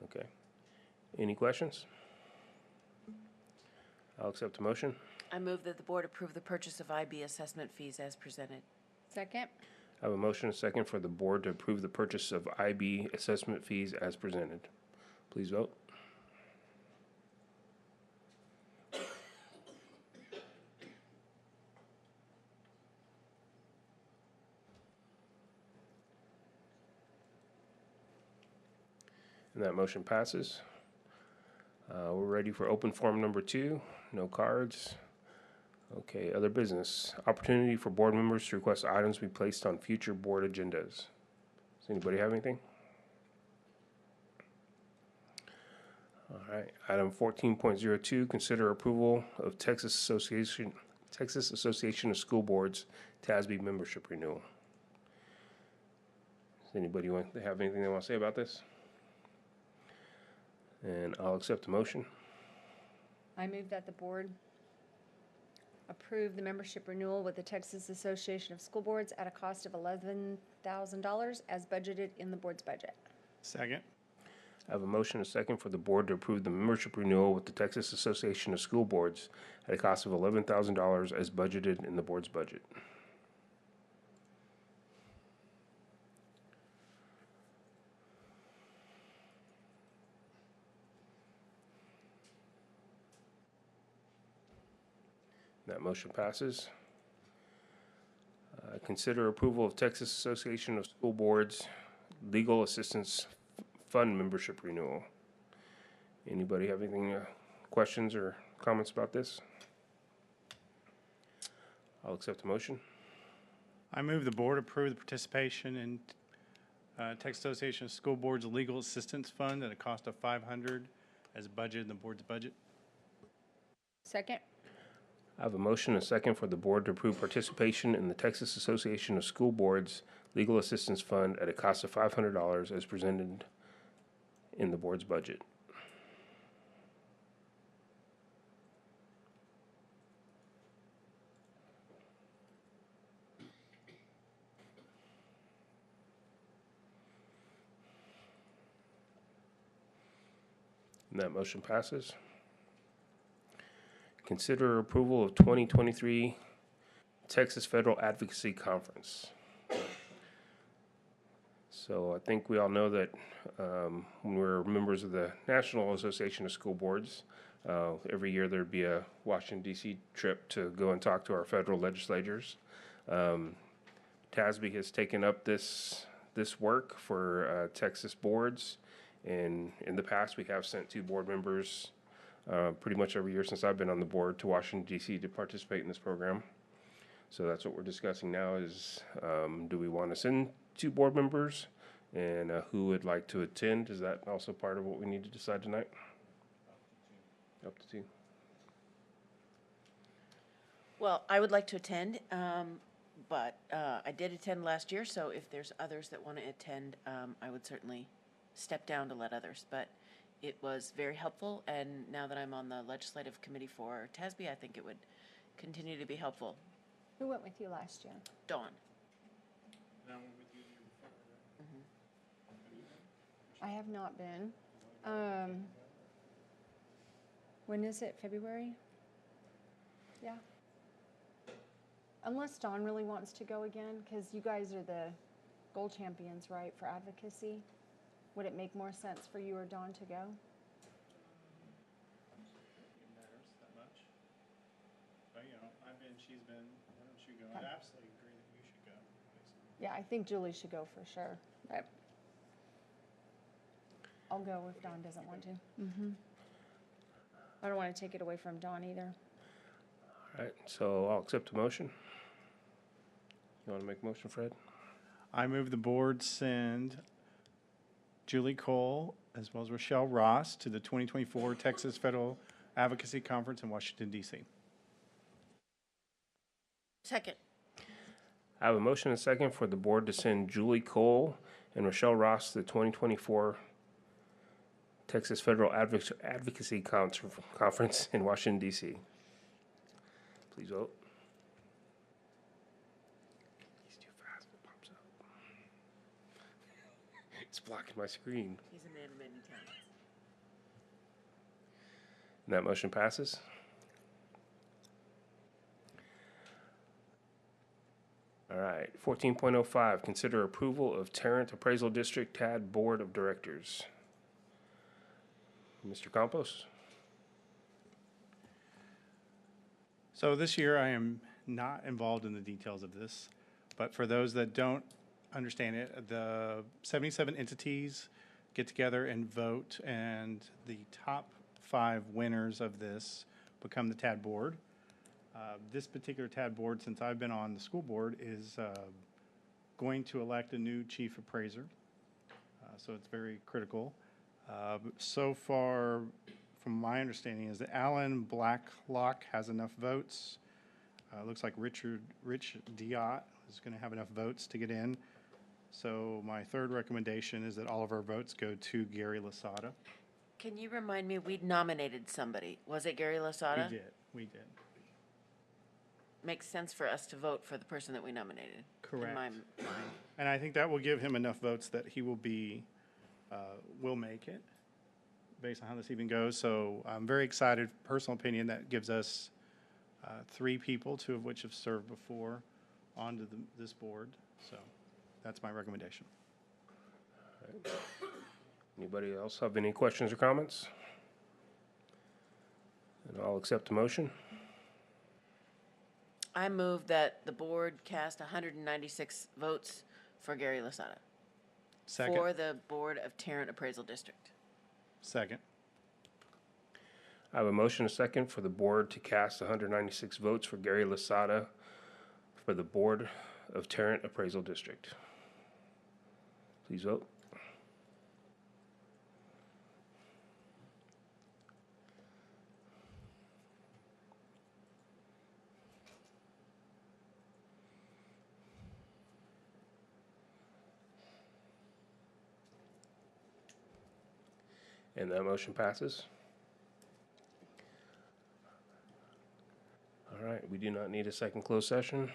testing. Okay. Any questions? I'll accept a motion. I move that the board approve the purchase of IB assessment fees as presented. Second. I have a motion and a second for the board to approve the purchase of IB assessment fees as presented. Please vote. And that motion passes. We're ready for open forum number 2. No cards. Okay, other business. Opportunity for board members to request items be placed on future board agendas. Does anybody have anything? All right, item 14.02, consider approval of Texas Association of School Boards TASB membership renewal. Does anybody want to have anything they want to say about this? And I'll accept the motion. I move that the board approve the membership renewal with the Texas Association of School Boards at a cost of $11,000 as budgeted in the board's budget. Second. I have a motion and a second for the board to approve the membership renewal with the Texas Association of School Boards at a cost of $11,000 as budgeted in the board's budget. That motion passes. Consider approval of Texas Association of School Boards Legal Assistance Fund membership renewal. Anybody have anything, questions or comments about this? I'll accept the motion. I move the board approve the participation in Texas Association of School Boards Legal Assistance Fund at a cost of $500 as budgeted in the board's budget. Second. I have a motion and a second for the board to approve participation in the Texas Association of School Boards Legal Assistance Fund at a cost of $500 as presented in the board's budget. And that motion passes. Consider approval of 2023 Texas Federal Advocacy Conference. So I think we all know that when we're members of the National Association of School Boards, every year there'd be a Washington, D.C. trip to go and talk to our federal legislators. TASB has taken up this work for Texas boards, and in the past we have sent 2 board members pretty much every year since I've been on the board to Washington, D.C. to participate in this program. So that's what we're discussing now is, do we want to send 2 board members? And who would like to attend? Is that also part of what we need to decide tonight? Up to 2. Well, I would like to attend, but I did attend last year, so if there's others that want to attend, I would certainly step down to let others. But it was very helpful, and now that I'm on the legislative committee for TASB, I think it would continue to be helpful. Who went with you last year? Dawn. I have not been. When is it? February? Yeah. Unless Dawn really wants to go again, because you guys are the gold champions, right, for advocacy? Would it make more sense for you or Dawn to go? It matters that much. But, I've been, she's been, why don't you go? I absolutely agree that you should go. Yeah, I think Julie should go for sure. But I'll go if Dawn doesn't want to. I don't want to take it away from Dawn either. All right, so I'll accept a motion. You want to make a motion, Fred? I move the board send Julie Cole as well as Rochelle Ross to the 2024 Texas Federal Advocacy Conference in Washington, D.C. Second. I have a motion and a second for the board to send Julie Cole and Rochelle Ross to the 2024 Texas Federal Advocacy Conference in Washington, D.C. Please vote. He's too fast. It pops up. It's blocking my screen. He's a man of many talents. And that motion passes. All right, 14.05, consider approval of Tarrant Appraisal District TAD Board of Directors. Mr. Campos? So this year, I am not involved in the details of this, but for those that don't understand it, the 77 entities get together and vote, and the top 5 winners of this become the TAD board. This particular TAD board, since I've been on the school board, is going to elect a new chief appraiser, so it's very critical. So far, from my understanding, is that Alan Blacklock has enough votes. Looks like Rich Diott is going to have enough votes to get in. So my third recommendation is that all of our votes go to Gary Lasada. Can you remind me, we nominated somebody. Was it Gary Lasada? We did. Makes sense for us to vote for the person that we nominated. Correct. In my mind. And I think that will give him enough votes that he will make it, based on how this even goes. So I'm very excited, personal opinion, that gives us 3 people, 2 of which have served before, onto this board. So that's my recommendation. All right. Anybody else have any questions or comments? And I'll accept the motion. I move that the board cast 196 votes for Gary Lasada. Second. For the Board of Tarrant Appraisal District. Second. I have a motion and a second for the board to cast 196 votes for Gary Lasada for the Board of Tarrant Appraisal District. Please vote. And that motion passes. All right, we do not need a second closed session.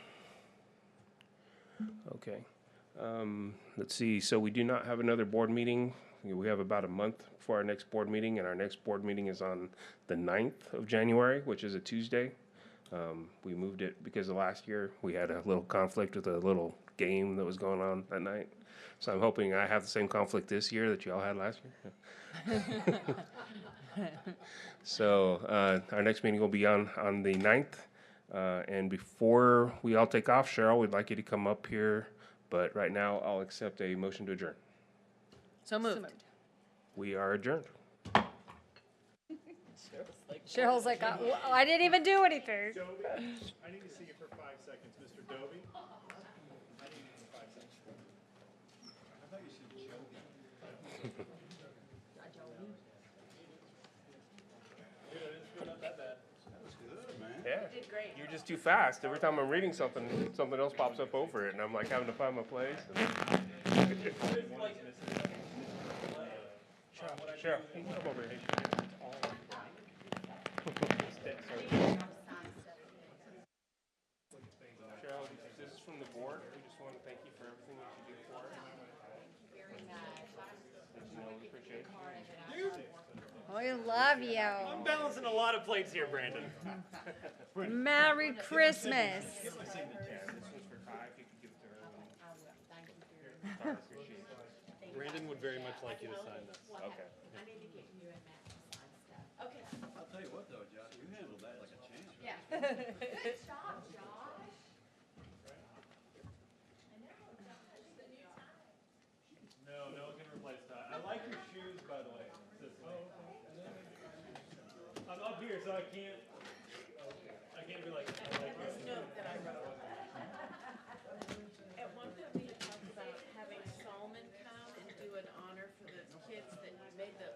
Okay. Let's see, so we do not have another board meeting. We have about a month for our next board meeting, and our next board meeting is on the 9th of January, which is a Tuesday. We moved it because of last year we had a little conflict with a little game that was going on that night. So I'm hoping I have the same conflict this year that you all had last year. So our next meeting will be on the 9th. And before we all take off, Cheryl, we'd like you to come up here. But right now, I'll accept a motion to adjourn. So moved. We are adjourned. Cheryl's like, I didn't even do anything. Dobie, I need to see you for 5 seconds, Mr. Dobie. I need you for 5 seconds. I thought you said Joby. Not that bad. Yeah. You did great. You're just too fast. Every time I'm reading something, something else pops up over it, and I'm like having to find my place. Cheryl, come over here. Cheryl, this is from the board. We just want to thank you for everything that you do for us. We appreciate it. We love you. I'm balancing a lot of plates here, Brandon. Merry Christmas. This was for Ty, if you could give it to her. Brandon would very much like you to sign this. Okay. I'll tell you what though, Josh, you handled that like a champ. Yeah. Good job, Josh. No one can replace that. I like your shoes, by the way. I'm up here, so I can't be like, I like This note that I wrote. At one point, we had talked about having Solomon come and do an honor for the kids that made the